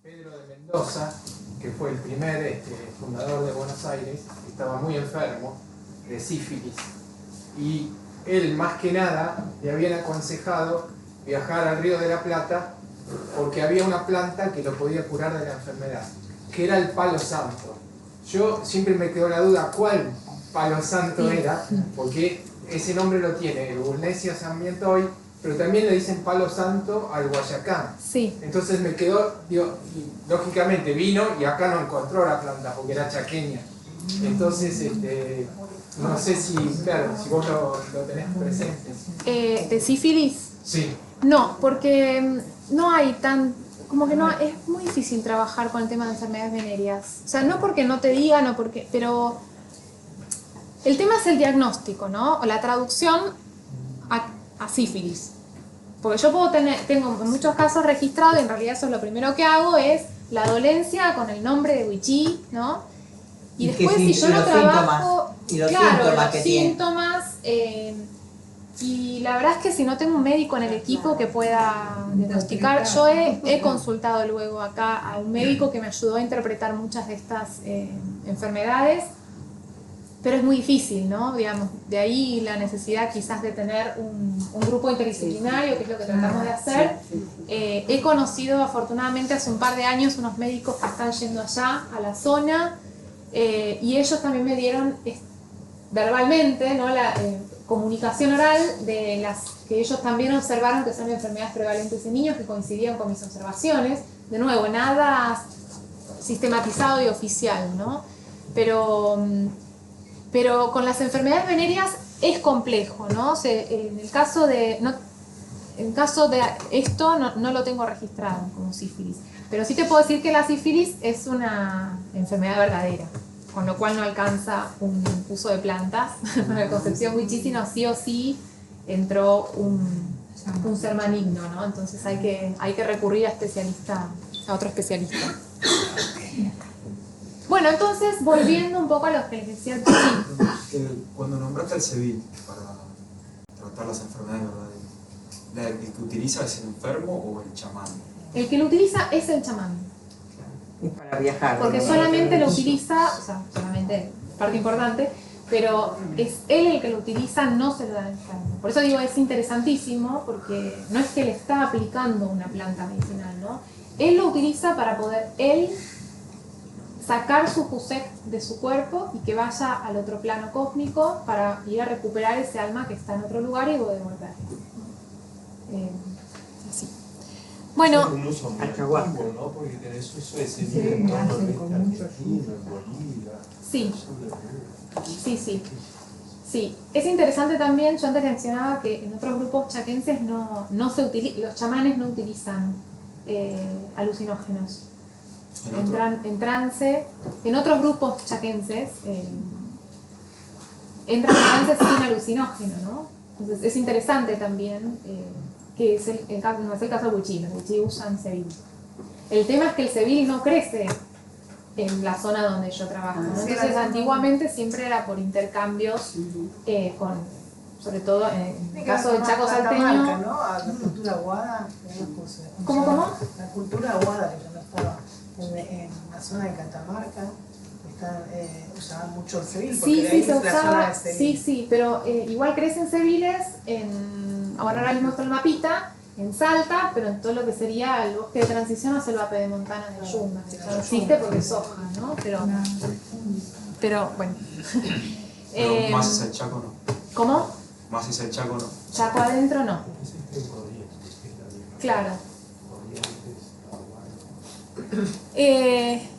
Pedro de Mendoza, que fue el primer fundador de Buenos Aires, que estaba muy enfermo de sífilis. Y él, más que nada, le habían aconsejado viajar al Río de la Plata porque había una planta que lo podía curar de la enfermedad, que era el palo santo. Yo siempre me quedó la duda cuál palo santo era, porque ese nombre lo tiene el Vulnesia sarmientoi, pero también le dicen palo santo al guayacán. Sí. Entonces me quedó, digo, y lógicamente vino y acá no encontró la planta porque era chaqueña. Entonces, no sé si, claro, si vos lo tenés presente. ¿De sífilis? Sí. No, porque no hay como que no, es muy difícil trabajar con el tema de enfermedades venéreas. O sea, no porque no te diga, no porque, pero el tema es el diagnóstico, ¿no? O la traducción a sífilis. Porque yo tengo en muchos casos registrado, y en realidad eso es lo primero que hago, es la dolencia con el nombre de Wichí, ¿no? Y después si yo lo trabajo, claro, los síntomas, y la verdad es que si no tengo un médico en el equipo que pueda diagnosticar, yo he consultado luego acá a un médico que me ayudó a interpretar muchas de estas enfermedades, pero es muy difícil, ¿no? Digamos, de ahí la necesidad quizás de tener un grupo interdisciplinario, que es lo que tratamos de hacer. He conocido afortunadamente hace un par de años unos médicos que están yendo allá, a la zona, y ellos también me dieron verbalmente, ¿no? La comunicación oral de las que ellos también observaron que son enfermedades prevalentes en niños, que coincidían con mis observaciones. De nuevo, nada sistematizado y oficial, ¿no? Pero con las enfermedades venéreas es complejo, ¿no? En el caso de esto no lo tengo registrado como sífilis, pero sí te puedo decir que la sífilis es una enfermedad verdadera, con lo cual no alcanza un uso de plantas para la concepción Wichí, sino sí o sí entró un ser maligno, ¿no? Entonces hay que recurrir a otro especialista. Bueno, entonces, volviendo un poco a lo que les decía antes. Cuando nombraste el SEBIL para tratar las enfermedades verdaderas, ¿el que utiliza es el enfermo o el chamán? El que lo utiliza es el chamán. Para viajar. Porque solamente lo utiliza, o sea, solamente, parte importante, pero es él el que lo utiliza, no se lo da al enfermo. Por eso digo, es interesantísimo, porque no es que le está aplicando una planta medicinal, ¿no? Él lo utiliza para poder, sacar su Jusek de su cuerpo y que vaya al otro plano cósmico para ir a recuperar ese alma que está en otro lugar y devolver. Así. Bueno, es un uso muy antiguo, ¿no? Porque tenés uso de semilla en torno al argentino, en Bolivia. Sí. Sí, es interesante también, yo antes mencionaba que en otros grupos chaquenses los chamanes no utilizan alucinógenos. Entran en trance, en otros grupos chaquenses entran en trance sin alucinógeno, ¿no? Entonces es interesante también que no es el caso de Wichí, los Wichí usan SEBIL. El tema es que el SEBIL no crece en la zona donde yo trabajo, ¿no? Entonces antiguamente siempre era por intercambios sobre todo en el caso del Chaco salteño, ¿no? A la cultura aguada. ¿Cómo? La cultura aguada que yo no estaba en la zona de Catamarca, usaban mucho el SEBIL, porque sí, se la usaba, zona de SEBIL. sí, pero igual crecen SEBILes ahora mismo está el mapita, en Salta, pero en todo lo que sería el bosque de transición o selva pedemontana de Yunga, que ya no existe porque es soja, ¿no? Pero bueno. Pero más es el Chaco, ¿no? ¿Cómo? Más es el Chaco, ¿no? Chaco adentro, no. Claro.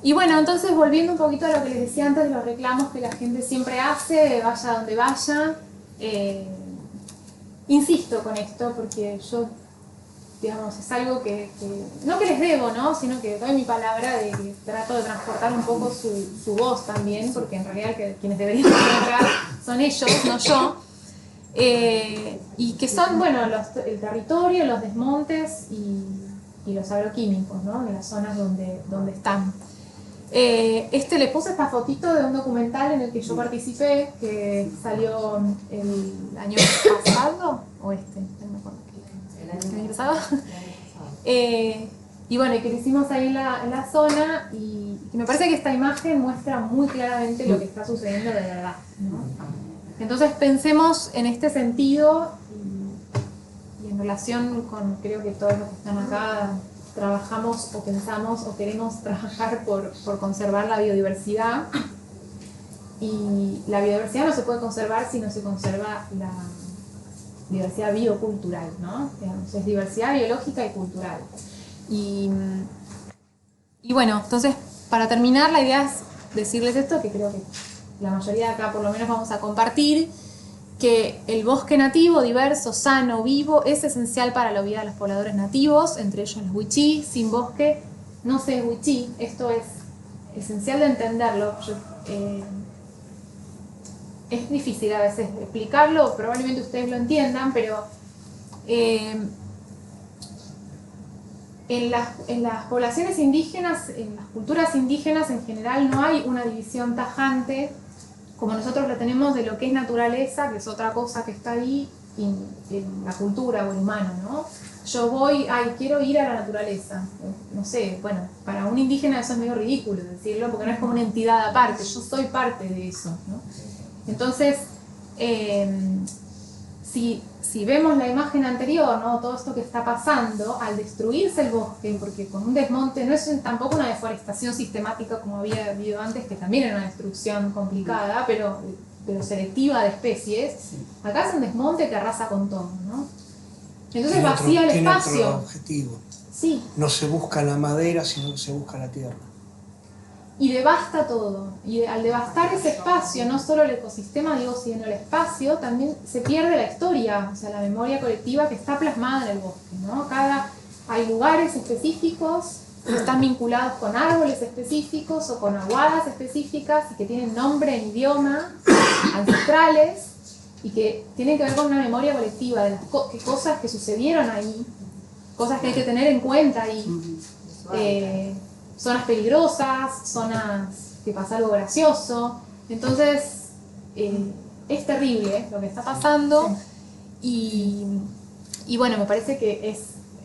Y bueno, entonces volviendo un poquito a lo que les decía antes de los reclamos que la gente siempre hace, vaya donde vaya, insisto con esto porque yo, digamos, es algo que no que les debo, ¿no? Sino que doy mi palabra de que trato de transportar un poco su voz también, porque en realidad quienes deberían estar son ellos, no yo. Y que son, bueno, el territorio, los desmontes y los agroquímicos, ¿no? En las zonas donde están. Les puse esta fotito de un documental en el que yo participé, que salió el año pasado, o no me acuerdo. ¿El año pasado? Y bueno, que lo hicimos ahí en la zona, y me parece que esta imagen muestra muy claramente lo que está sucediendo de verdad, ¿no? Entonces pensemos en este sentido y en relación con, creo que todos los que están acá trabajamos o pensamos o queremos trabajar por conservar la biodiversidad, y la biodiversidad no se puede conservar si no se conserva la diversidad biocultural, ¿no? Es diversidad biológica y cultural. Y bueno, entonces para terminar la idea es decirles esto, que creo que la mayoría de acá por lo menos vamos a compartir, que el bosque nativo, diverso, sano, vivo, es esencial para la vida de los pobladores nativos, entre ellos los wichí. Sin bosque no se es wichí. Esto es esencial de entenderlo. Es difícil a veces explicarlo, probablemente ustedes lo entiendan, pero en las poblaciones indígenas, en las culturas indígenas en general, no hay una división tajante como nosotros la tenemos de lo que es naturaleza, que es otra cosa que está ahí, y en la cultura o el humano, ¿no? Yo quiero ir a la naturaleza. No sé, bueno, para un indígena eso es medio ridículo decirlo, porque no es como una entidad aparte, yo soy parte de eso, ¿no? Entonces, si vemos la imagen anterior, ¿no? Todo esto que está pasando, al destruirse el bosque, porque con un desmonte no es tampoco una deforestación sistemática como había habido antes, que también era una destrucción complicada, pero selectiva de especies, acá es un desmonte que arrasa con todo, ¿no? Entonces vacía el espacio. Tiene otro objetivo. Sí. No se busca la madera, sino que se busca la tierra. Y devasta todo. Y al devastar ese espacio, no solo el ecosistema, sino el espacio, también se pierde la historia, o sea, la memoria colectiva que está plasmada en el bosque, ¿no? Hay lugares específicos que están vinculados con árboles específicos o con aguadas específicas y que tienen nombre en idioma, ancestrales, y que tienen que ver con una memoria colectiva de las cosas que sucedieron ahí, cosas que hay que tener en cuenta ahí. Zonas peligrosas, zonas que pasa algo gracioso. Entonces, es terrible lo que está pasando y bueno, me parece que es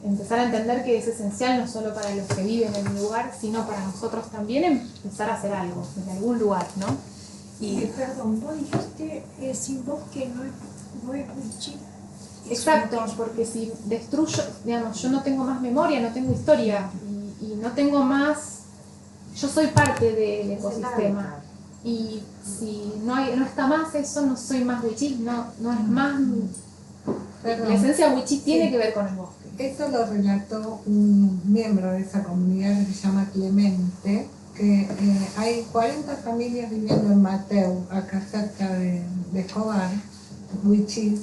empezar a entender que es esencial no solo para los que viven en el lugar, sino para nosotros también empezar a hacer algo en algún lugar, ¿no? Perdón, vos dijiste sin bosque no es wichí. Exacto, porque si destruyo, digamos, yo no tengo más memoria, no tengo historia y no tengo más, yo soy parte del ecosistema y si no está más eso, no soy más wichí, no es más. Perdón. La esencia wichí tiene que ver con el bosque. Esto lo relató un miembro de esa comunidad que se llama Clemente, que hay 40 familias viviendo en Mateu, acá cerca de Escobar, wichís,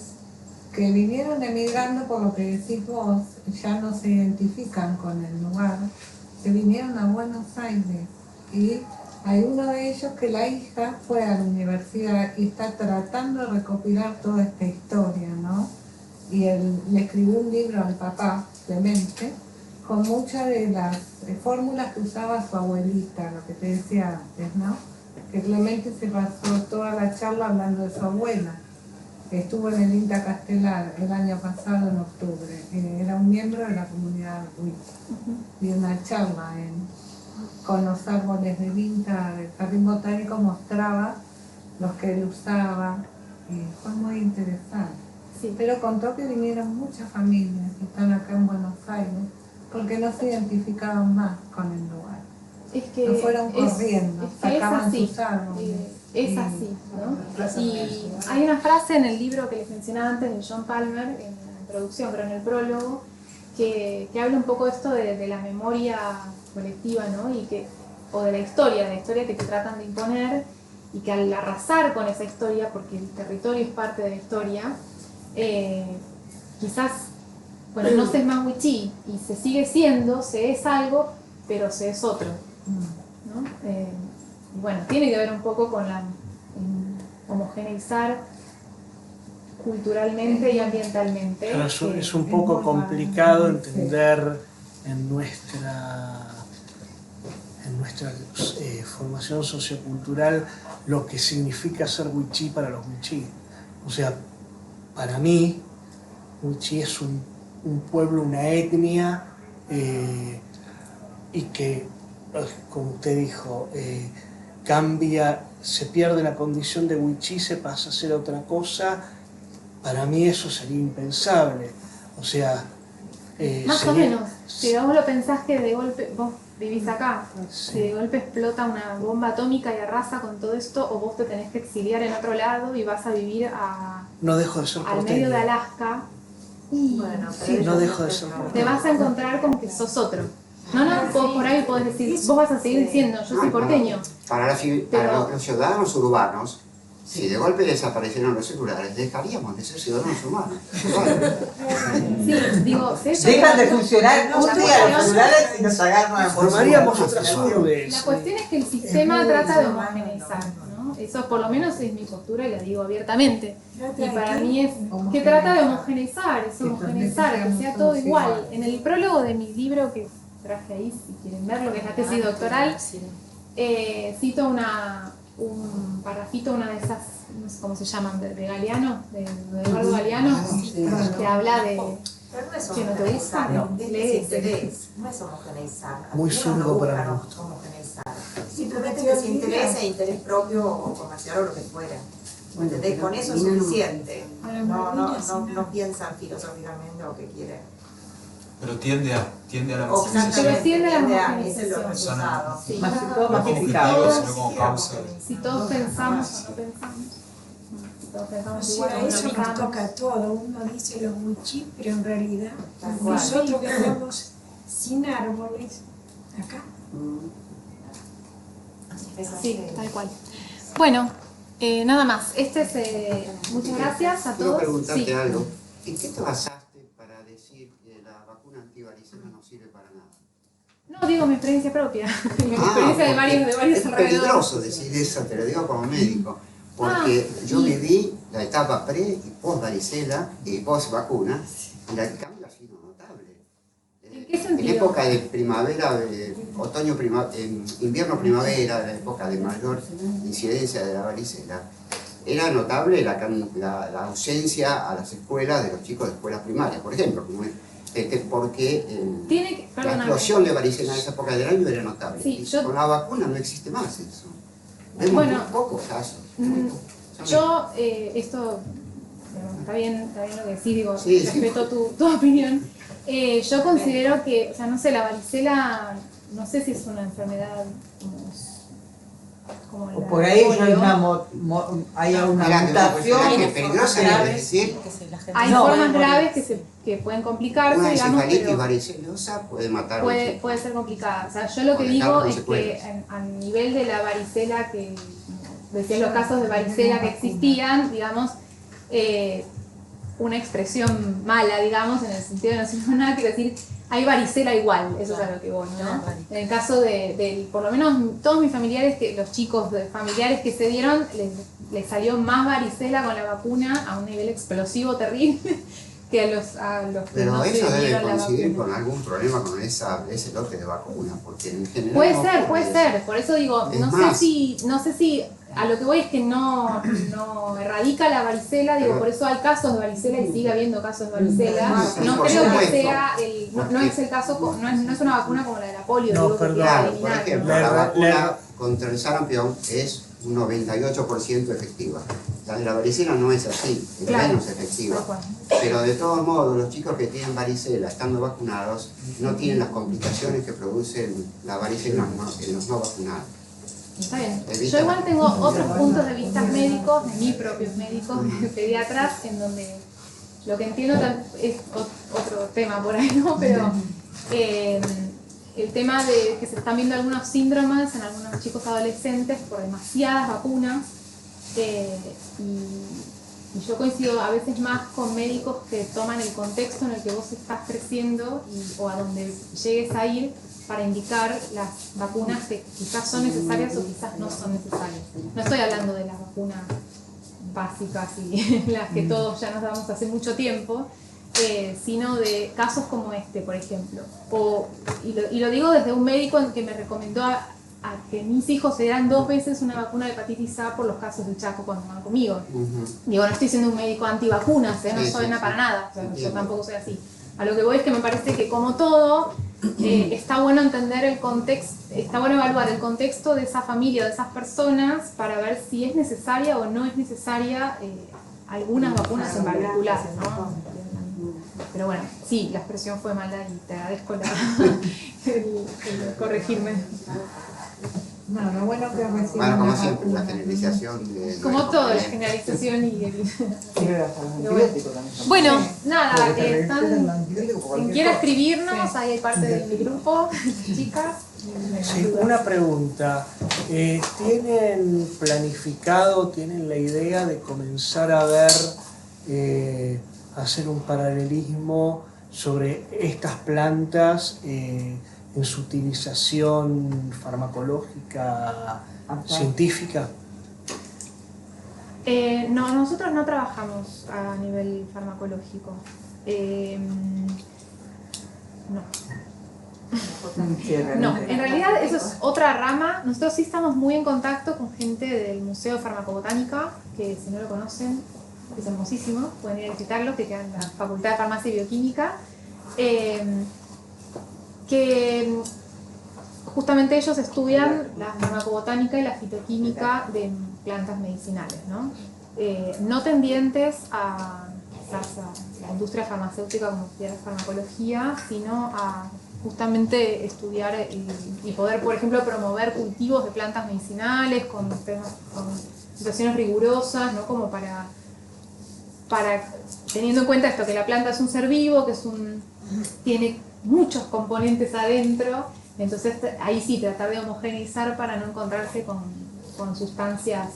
que vinieron emigrando por lo que decís vos, ya no se identifican con el lugar, se vinieron a Buenos Aires y hay uno de ellos que la hija fue a la universidad y está tratando de recopilar toda esta historia, ¿no? Y él le escribió un libro al papá, Clemente, con muchas de las fórmulas que usaba su abuelita, lo que te decía antes, ¿no? Que Clemente se pasó toda la charla hablando de su abuela. Estuvo en el INTA Castelar el año pasado en octubre. Era un miembro de la comunidad wichí. Dio una charla con los árboles del INTA, del Jardín Botánico, mostraba los que él usaba. Y fue muy interesante. Sí. Pero contó que vinieron muchas familias que están acá en Buenos Aires porque no se identificaban más con el lugar. Es que no fueron corriendo, sacaban sus árboles. Es así, ¿no? Y hay una frase en el libro que les mencionaba antes de John Palmer, en la introducción, pero en el prólogo, que habla un poco de esto de la memoria colectiva, ¿no? O de la historia que te tratan de imponer, y que al arrasar con esa historia, porque el territorio es parte de la historia, quizás, bueno, no se es más wichí, y se sigue siendo, se es algo, pero se es otro, ¿no? Bueno, tiene que ver un poco con homogeneizar culturalmente y ambientalmente. Pero es un poco complicado entender en nuestra formación sociocultural lo que significa ser wichí para los wichí. O sea, para mí, wichí es un pueblo, una etnia, y que, como usted dijo, cambia, se pierde la condición de wichí, se pasa a ser otra cosa. Para mí eso sería impensable. O sea, más o menos, si vos lo pensás que de golpe, vos vivís acá, si de golpe explota una bomba atómica y arrasa con todo esto, o vos te tenés que exiliar en otro lado y vas a vivir no dejo de ser al medio de Alaska, bueno, sí, no dejo de ser porteño. Te vas a encontrar con que sos otro. No, vos por ahí podés decir, vos vas a seguir diciendo, yo soy porteño. Para los ciudadanos urbanos, Si de golpe desaparecieran los celulares, dejaríamos de ser ciudadanos humanos. Sí, digo, dejan de funcionar un día los celulares y nos agarran. Formaríamos otras urbes. La cuestión es que el sistema trata de homogeneizar, ¿no? Eso por lo menos es mi postura y la digo abiertamente. Y para mí es que trata de homogeneizar, es homogeneizar, que sea todo igual. En el prólogo de mi libro, que traje ahí, si quieren verlo, que es la tesis doctoral, cito un parrafito, una de esas, no sé cómo se llaman, de Galeano, de Eduardo Galeano, que habla de... Pero no es ¿Que no te gusta? homogeneizar, No, no es homogeneizar. Muy zurdo para el gusto. Homogeneizar. Simplemente que se interese, interés propio o comercial o lo que fuera. ¿Entendés? Con eso es suficiente. No piensan filosóficamente lo que quieren. Pero tiende a la Pero tiende a la homogenización. Más como causa. Si todos pensamos, no pensamos. O sea, eso nos toca a todos. Uno dice los muchis, pero en realidad nosotros que estamos sin árboles, acá. Sí, tal cual. Bueno, nada más. Muchas gracias a todos. Quiero preguntarte Sí. algo. ¿En qué te basaste para decir que la vacuna antivaricela no sirve para nada? No, digo mi experiencia propia. Mi experiencia de varios Es alrededores. peligroso decir eso, te lo digo como médico. Porque yo viví la etapa pre y post varicela y post vacuna, y el cambio ha sido notable. ¿En qué sentido? En época de primavera, invierno-primavera, la época de mayor incidencia de la varicela, era notable la ausencia a las escuelas de los chicos de escuelas primarias, por ejemplo, porque la explosión de varicela en esa época del año era notable. Sí, Con la vacuna no existe más eso. Vemos muy pocos casos. Yo, esto, está bien lo que decís, digo, Sí, respeto tu opinión. Yo considero que, o sea, no sé, la varicela, no sé si es una enfermedad como la Por ahí polio. hay una mutación. Hay formas graves que pueden complicarse, Una digamos, encefalitis pero varicelosa puede matar a un chico. puede ser complicada. O sea, yo lo que Puede digo dejar es que secuelas. a nivel de la varicela, que decía los casos de varicela que existían, digamos, una expresión mala, digamos, en el sentido de no decir nada, quiero decir, hay varicela igual, eso es a lo que voy, ¿no? En el caso por lo menos todos mis familiares, los chicos familiares que se dieron, les salió más varicela con la vacuna a un nivel explosivo terrible que a los que Pero no se eso debe dieron la coincidir vacuna. con algún problema con ese lote de vacuna, porque en general... Puede ser, por eso digo, Es no más, sé si a lo que voy es que no erradica la varicela, digo, por eso hay casos de varicela y sigue habiendo casos de varicela. No por creo que supuesto. sea no es el caso, no es una vacuna como la de la polio, digo, que queda Claro, por eliminada, ejemplo, ¿no? la vacuna contra el sarampión es un 98% efectiva. La de la varicela no es así, es menos efectiva. Pero de todos modos, los chicos que tienen varicela estando vacunados no tienen las complicaciones que producen la varicela en los no vacunados. Está bien. Yo igual tengo otros puntos de vista médicos, de mis propios médicos, de pediatras, en donde lo que entiendo es otro tema por ahí, ¿no? Pero el tema de que se están viendo algunos síndromes en algunos chicos adolescentes por demasiadas vacunas, y yo coincido a veces más con médicos que toman el contexto en el que vos estás creciendo o a donde llegues a ir para indicar las vacunas que quizás son necesarias o quizás no son necesarias. No estoy hablando de las vacunas básicas y las que todos ya nos damos hace mucho tiempo, sino de casos como este, por ejemplo. Y lo digo desde un médico que me recomendó a que mis hijos se dieran 2 veces una vacuna de hepatitis A por los casos del Chaco cuando van conmigo. Digo, no estoy siendo un médico antivacunas, no soy para nada, o sea, yo tampoco soy así. A lo que voy es que me parece que como todo, está bueno entender el contexto, está bueno evaluar el contexto de esa familia, de esas personas, para ver si es necesaria o no es necesaria algunas vacunas en particular, ¿no? Pero bueno, sí, la expresión fue mala y te agradezco el corregirme. No, lo bueno que reciben Bueno, como la siempre, la vacuna. generalización de... Como todo, la generalización y el... Pero Bueno, nada, Porque te quien quiera escribirnos, ahí hay parte de mi grupo, chicas. Sí, una pregunta. ¿Tienen planificado, tienen la idea de comenzar a ver, hacer un paralelismo sobre estas plantas en su utilización farmacológica, científica? No, nosotros no trabajamos a nivel farmacológico. No. No, en realidad eso es otra rama. Nosotros sí estamos muy en contacto con gente del Museo de Farmacobotánica, que si no lo conocen, es hermosísimo, pueden ir a visitarlo, que queda en la Facultad de Farmacia y Bioquímica, que justamente ellos estudian la farmacobotánica y la fitoquímica de plantas medicinales, ¿no? No tendientes a la industria farmacéutica como estudiar la farmacología, sino a justamente estudiar y poder, por ejemplo, promover cultivos de plantas medicinales con situaciones rigurosas, ¿no? Como para teniendo en cuenta esto, que la planta es un ser vivo, que tiene muchos componentes adentro, entonces ahí sí tratar de homogeneizar para no encontrarse con sustancias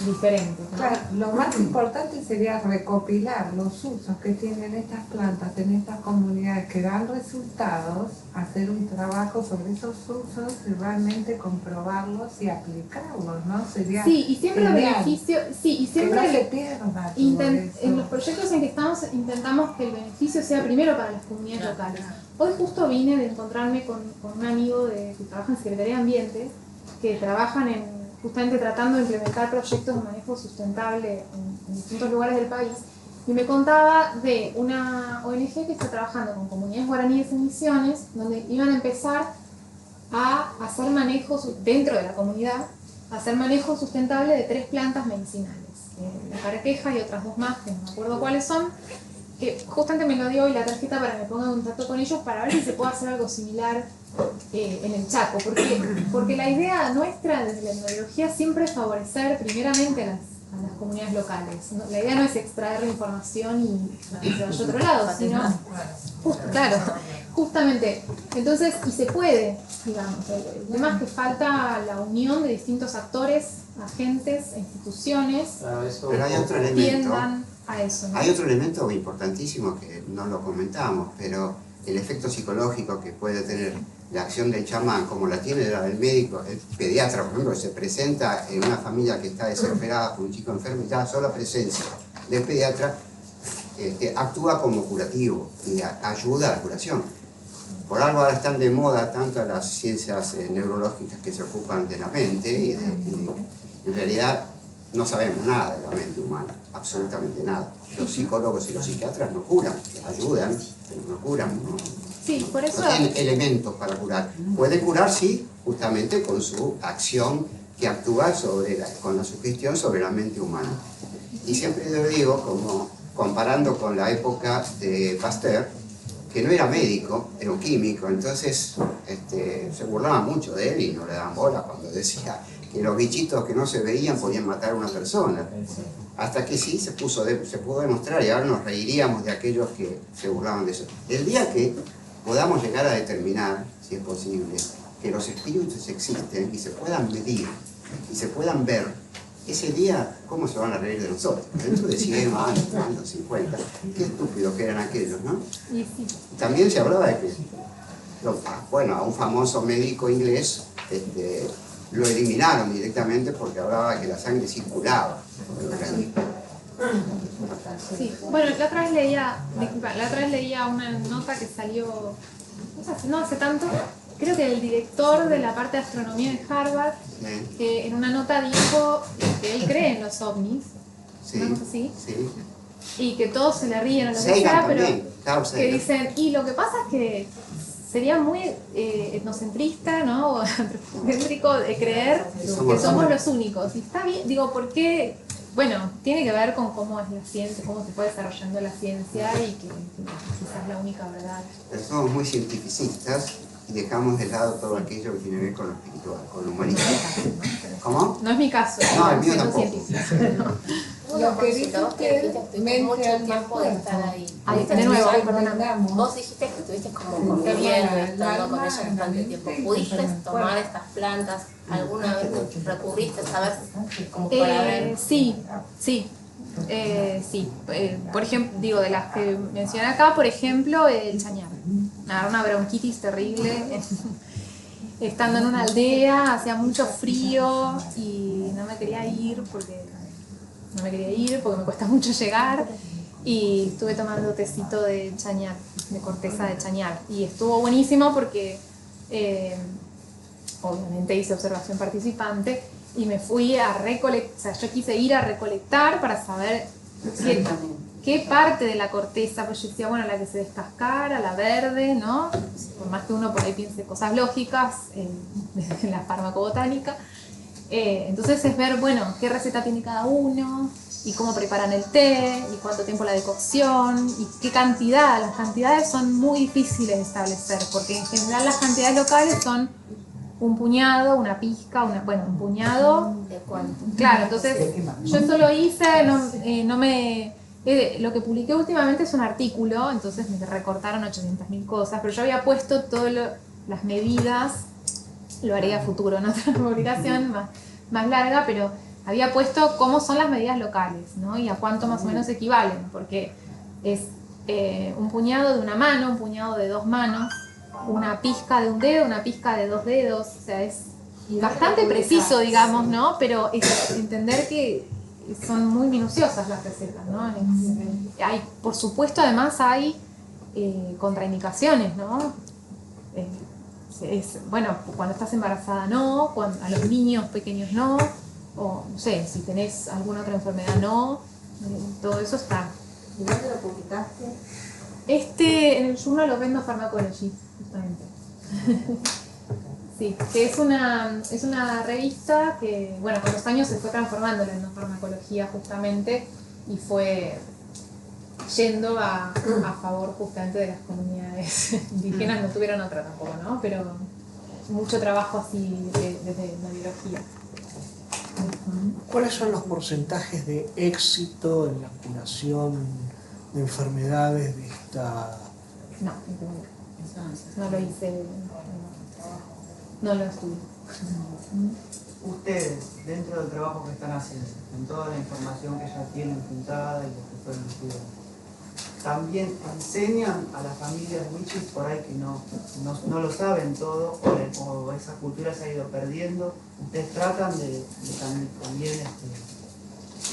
diferentes, ¿no? Claro, lo más importante sería recopilar los usos que tienen estas plantas en estas comunidades que dan resultados, hacer un trabajo sobre esos usos y realmente comprobarlos y aplicarlos, ¿no? Sería sí, y siempre genial. los beneficios, sí, y siempre que no se pierda en los proyectos en que estamos intentamos que el beneficio sea primero para las comunidades locales. Hoy justo vine de encontrarme con un amigo que trabaja en Secretaría de Ambiente, que trabajan justamente tratando de implementar proyectos de manejo sustentable en distintos lugares del país, y me contaba de una ONG que está trabajando con comunidades guaraníes en Misiones, donde iban a empezar a hacer manejo dentro de la comunidad, a hacer manejo sustentable de 3 plantas medicinales, la carqueja y otras 2 más, que no me acuerdo cuáles son, que justamente me lo dio hoy la tarjeta para que me ponga en contacto con ellos para ver si se puede hacer algo similar en el Chaco, porque la idea nuestra desde la etnología siempre es favorecer primeramente a las comunidades locales. La idea no es extraer la información y que se vaya a otro lado, sino claro, justamente. Entonces, y se puede, digamos, el tema es que falta la unión de distintos actores, agentes e instituciones Pero hay otro que elemento. tiendan a eso, ¿no? Hay otro elemento importantísimo que no lo comentamos, pero el efecto psicológico que puede tener la acción del chamán, como la tiene la del médico, el pediatra, por ejemplo, se presenta en una familia que está desesperada con un chico enfermo, y ya la sola presencia del pediatra actúa como curativo y ayuda a la curación. Por algo ahora están de moda tanto las ciencias neurológicas que se ocupan de la mente, y en realidad no sabemos nada de la mente humana, absolutamente nada. Los psicólogos y los psiquiatras no curan, ayudan, pero no curan, no. Sí, por eso. No tienen elementos para curar. Puede curar, sí, justamente con su acción que actúa con la sugestión sobre la mente humana. Y siempre lo digo, como comparando con la época de Pasteur, que no era médico, era un químico, entonces se burlaba mucho de él y no le daban bola cuando decía que los bichitos que no se veían podían matar a una persona. Hasta que sí se pudo demostrar, y ahora nos reiríamos de aquellos que se burlaban de eso. El día que podamos llegar a determinar, si es posible, que los espíritus existen y se puedan medir y se puedan ver, ese día, ¿cómo se van a reír de nosotros? Dentro de 100 años, 50, qué estúpidos que eran aquellos, ¿no? También se hablaba de que, a un famoso médico inglés lo eliminaron directamente porque hablaba de que la sangre circulaba. Sí, bueno, la otra vez leía una nota que salió, no hace tanto, creo que el director de la parte de astronomía de Harvard, que en una nota dijo que él cree en los ovnis, ¿no es así? Sí. Y que todos se le ríen o lo que sea, pero que dicen, y lo que pasa es que sería muy etnocentrista, ¿no? O antropocéntrico de creer que somos los únicos. Y está bien, digo, ¿por qué? Bueno, tiene que ver con cómo es la ciencia, cómo se fue desarrollando la ciencia y que quizás es la única verdad. Pero somos muy cientificistas y dejamos de lado todo aquello que tiene que ver con lo espiritual, con lo humanista. ¿Cómo? No es mi caso. No, el mío tampoco. Lo que dice usted, mucho tiempo de estar ahí. De nuevo, perdóname. Vos dijiste estuviste como conviviendo, estando con ella bastante tiempo, ¿pudiste tomar estas plantas? ¿Alguna vez recurriste a saber como para ver? Sí. Por ejemplo, digo, de las que mencioné acá, por ejemplo, el chañar. Me agarró una bronquitis terrible. Estando en una aldea, hacía mucho frío y no me quería ir porque me cuesta mucho llegar. Y estuve tomando tecito de chañar, de corteza de chañar. Y estuvo buenísimo porque obviamente hice observación participante y me fui a recolectar, o sea, yo quise ir a recolectar para saber qué parte de la corteza, pues yo decía, bueno, la que se descascara, la verde, ¿no? Por más que uno por ahí piense cosas lógicas en la farmacobotánica. Entonces es ver, bueno, qué receta tiene cada uno, y cómo preparan el té, y cuánto tiempo la decocción, y qué cantidad. Las cantidades son muy difíciles de establecer, porque en general las cantidades locales son un puñado, una pizca, un puñado. ¿De cuánto? Claro, entonces yo eso lo hice, lo que publiqué últimamente es un artículo, entonces me recortaron 800.000 cosas, pero yo había puesto todas las medidas, lo haré a futuro en otra publicación más larga, pero había puesto cómo son las medidas locales, ¿no? Y a cuánto más o menos equivalen, porque es un puñado de una mano, un puñado de 2 manos, una pizca de un dedo, una pizca de 2 dedos, o sea, es bastante preciso, digamos, ¿no? Pero es entender que son muy minuciosas las recetas, ¿no? Por supuesto, además hay contraindicaciones, ¿no? Bueno, cuando estás embarazada no, a los niños pequeños no, o no sé, si tenés alguna otra enfermedad no, todo eso está. ¿Y dónde lo publicaste? En el Journal of Endopharmacology, justamente. Sí, que es una revista que, bueno, con los años se fue transformando la endofarmacología justamente y fue yendo a favor justamente de las comunidades indígenas. No tuvieron otra tampoco, ¿no? Pero mucho trabajo así desde la biología. ¿Cuáles son los porcentajes de éxito en la curación de enfermedades de esta...? No lo hice, no lo estudié. Ustedes, dentro del trabajo que están haciendo, con toda la información que ya tienen juntada y lo que fueron estudiando, también enseñan a las familias wichis por ahí que no lo saben todo o esa cultura se ha ido perdiendo. Ustedes tratan de también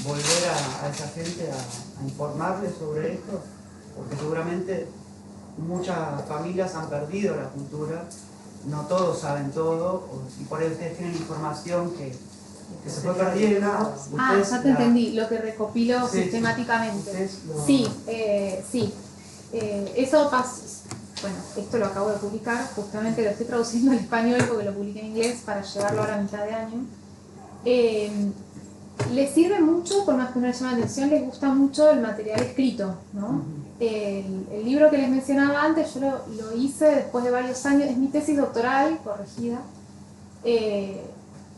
volver a esa gente a informarles sobre esto, porque seguramente muchas familias han perdido la cultura, no todos saben todo, y por ahí ustedes tienen información que se fue perdiendo. Ya te entendí, lo que recopilo sistemáticamente. Sí. Eso pasa. Bueno, esto lo acabo de publicar, justamente lo estoy traduciendo al español porque lo publiqué en inglés para llevarlo ahora a mitad de año. Les sirve mucho, por más que no les llame la atención, les gusta mucho el material escrito, ¿no? El libro que les mencionaba antes, yo lo hice después de varios años, es mi tesis doctoral, corregida,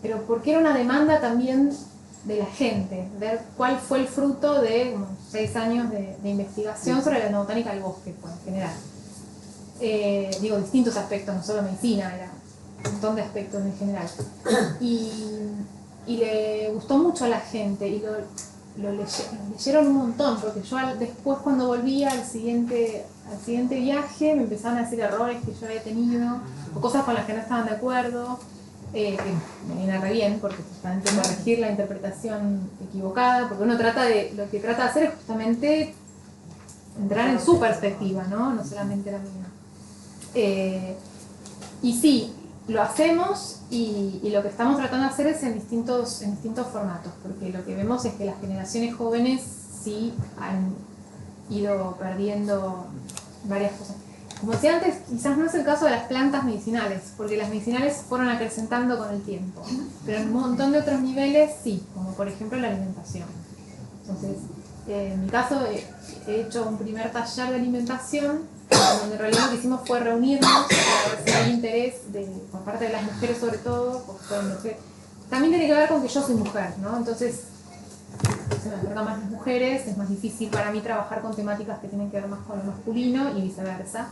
pero porque era una demanda también de la gente, ver cuál fue el fruto de como 6 años de investigación sobre la etnobotánica del bosque, pues, en general. Digo, distintos aspectos, no solo medicina, era un montón de aspectos en general. Y le gustó mucho a la gente y lo leyeron un montón, porque yo después cuando volví al siguiente viaje me empezaron a decir errores que yo había tenido o cosas con las que no estaban de acuerdo, que me viene re bien porque justamente corregir la interpretación equivocada, porque uno lo que trata de hacer es justamente entrar en su perspectiva, no solamente la mía. Y sí, lo hacemos y lo que estamos tratando de hacer es en distintos formatos, porque lo que vemos es que las generaciones jóvenes sí han ido perdiendo varias cosas. Como decía antes, quizás no es el caso de las plantas medicinales, porque las medicinales fueron acrecentando con el tiempo, pero en un montón de otros niveles sí, como por ejemplo la alimentación. Entonces, en mi caso he hecho un primer taller de alimentación, donde en realidad lo que hicimos fue reunirnos para ver si hay interés por parte de las mujeres sobre todo, porque también tiene que ver con que yo soy mujer, ¿no? Entonces se me acercan más las mujeres, es más difícil para mí trabajar con temáticas que tienen que ver más con lo masculino y viceversa.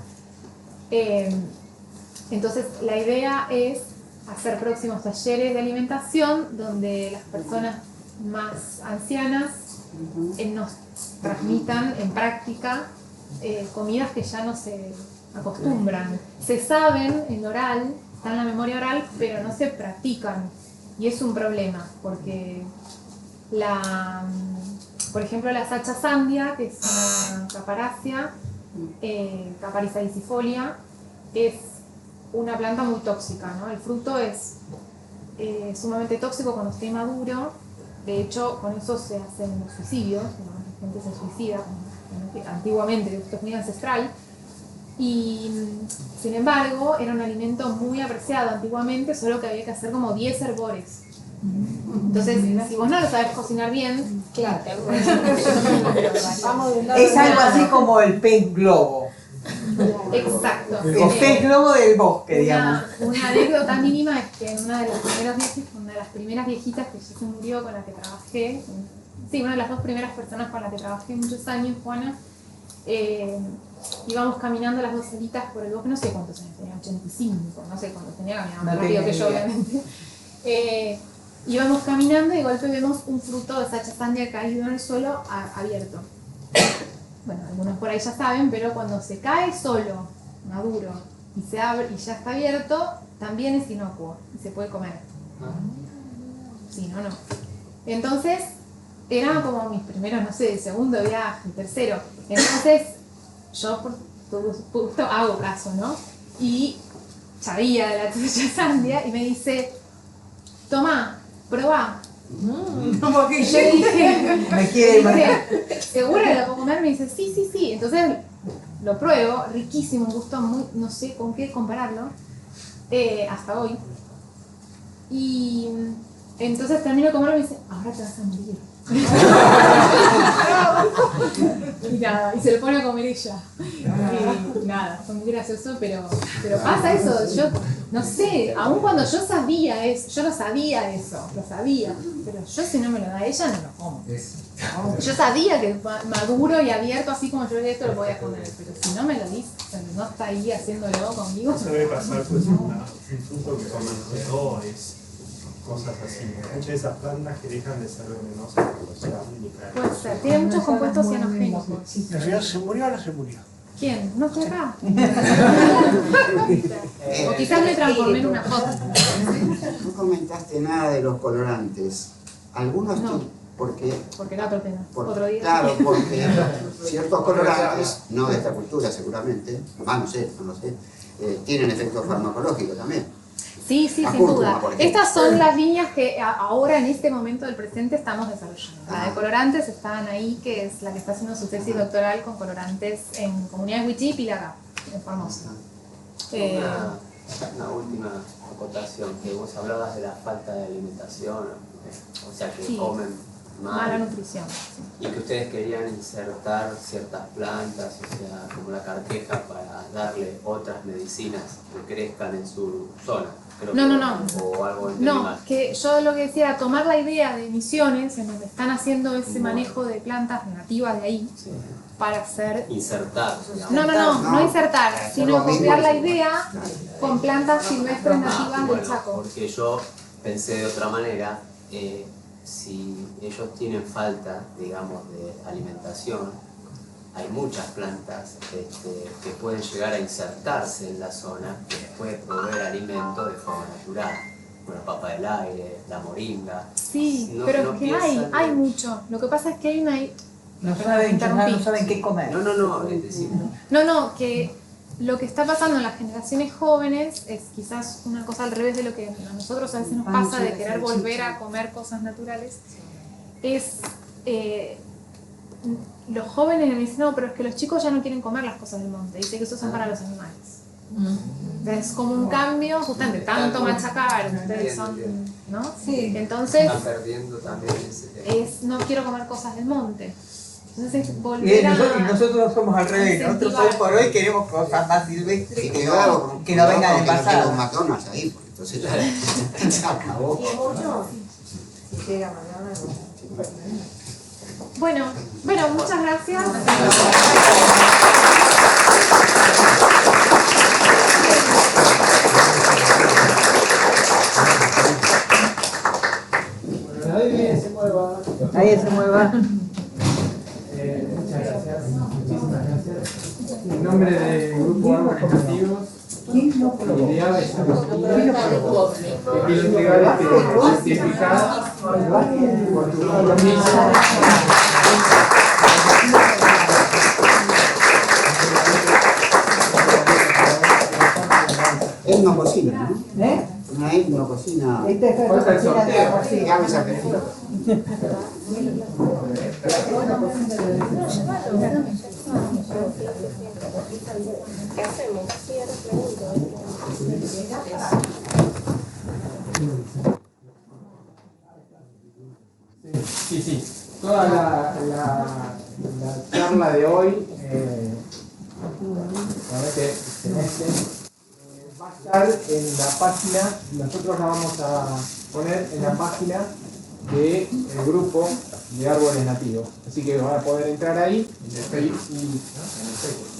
Entonces la idea es hacer próximos talleres de alimentación donde las personas más ancianas nos transmitan en práctica comidas que ya no se acostumbran. Se saben en oral, está en la memoria oral, pero no se practican. Y es un problema, porque por ejemplo la sacha sandia, que es una caparácea, Capara salicifolia, es una planta muy tóxica, ¿no? El fruto es sumamente tóxico cuando esté maduro. De hecho, con eso se hacen los suicidios, ¿no? La gente se suicida, antiguamente, esto es muy ancestral. Y sin embargo, era un alimento muy apreciado antiguamente, solo que había que hacer como 10 hervores. Entonces, si vos no lo sabes cocinar bien, claro. Es algo así como el pez globo. Exacto. El pez globo del bosque, digamos. Una anécdota mínima es que una de las primeras viejitas que ya se murió, con la que trabajé, una de las 2 primeras personas con las que trabajé muchos años, Juana, íbamos caminando las 2 solitas por el bosque, no sé cuántos años tenía, 85, no sé cuántos tenía, caminaba más rápido que yo, obviamente. Íbamos caminando y de golpe vemos un fruto de sacha sandia caído en el suelo abierto. Bueno, algunos por ahí ya saben, pero cuando se cae solo, maduro, y se abre y ya está abierto, también es inocuo y se puede comer. Sí, no. Entonces, eran como mis primeros, no sé, segundo viaje, tercero. Entonces, yo por supuesto hago caso, ¿no? Y sabía de la sacha sandia y me dice, tomá, probá. Como que yo dije, me quiere matar. ¿Segura que lo puedo comer? Me dice, sí. Entonces lo pruebo, riquísimo, un gusto muy, no sé con qué compararlo, hasta hoy. Y entonces termino de comerlo y me dice, ahora te vas a morir. Y nada, y se lo pone a comer ella. Y nada, fue muy gracioso, pero pasa eso. Yo no sé, aun cuando yo sabía eso, yo no sabía eso, lo sabía, pero yo si no me lo da ella no lo como. Yo sabía que maduro y abierto, así como yo esto lo podía comer, pero si no me lo dice, no está ahí haciéndolo conmigo. Eso debe pasar pues un fruto que comen rosores, cosas así. Muchas de esas plantas que dejan de ser venenosas cuando se abren y caen. Puede ser, tiene muchos compuestos cianogénicos. ¿La ciudad se murió o no se murió? ¿Quién? ¿No estoy acá? O quizás me transformé en una foto. No comentaste nada de los colorantes. Algunos porque era otro tema, otro día. Claro, porque ciertos colorantes, no de esta cultura seguramente, no sé, tienen efectos farmacológicos también. Sí, sin duda. Estas son las líneas que ahora en este momento del presente estamos desarrollando. La de colorantes estaban ahí, que es la que está haciendo su tesis doctoral con colorantes en Comunidad Wichí y Pilagá, en Formosa. Una última acotación, que vos hablabas de la falta de alimentación, o sea que comen mala nutrición. Y que ustedes querían insertar ciertas plantas, o sea, como la carqueja, para darle otras medicinas que crezcan en su zona. No. O algo no, que yo lo que decía era tomar la idea de Misiones, en donde están haciendo ese manejo de plantas nativas de ahí, para hacer... Insertar. No insertar, sino copiar la idea con plantas silvestres nativas del Chaco. Porque yo pensé de otra manera, si ellos tienen falta, digamos, de alimentación, hay muchas plantas que pueden llegar a insertarse en la zona, que les puede proveer alimento de forma natural. Como la papa del aire, la moringa. Sí, pero es que hay mucho. Lo que pasa es que hay una... No saben qué comer. No, que lo que está pasando en las generaciones jóvenes es quizás una cosa al revés de lo que a nosotros a veces nos pasa, de querer volver a comer cosas naturales. Es... los jóvenes me dicen, no, pero es que los chicos ya no quieren comer las cosas del monte, dice que eso son para los animales. Es como un cambio, justamente, tanto machacar, ustedes son, ¿no? Sí. Entonces, están perdiendo también ese tema. No quiero comer cosas del monte. Entonces, volver y nosotros somos al revés, nosotros hoy por hoy queremos cosas más silvestres que no vengan de pasado. Un McDonald's ahí, porque entonces se acabó. Y mucho, si llega mañana, Bueno, muchas gracias. Nadie se mueva. Muchas gracias. Muchísimas gracias. En nombre del Grupo Árboles Nativos, ideal es te quiero entregar este certificado por tu compromiso. Es una cocina, ¿no? ¿Eh? Una etnococina. Esta es la cocina de la cocina. Ya me sacrifico. ¿Qué hacemos? Sí, ahora pregunto. Sí. Toda la charla de hoy va a estar en la página, nosotros la vamos a poner en la página del grupo de árboles nativos. Así que van a poder entrar ahí y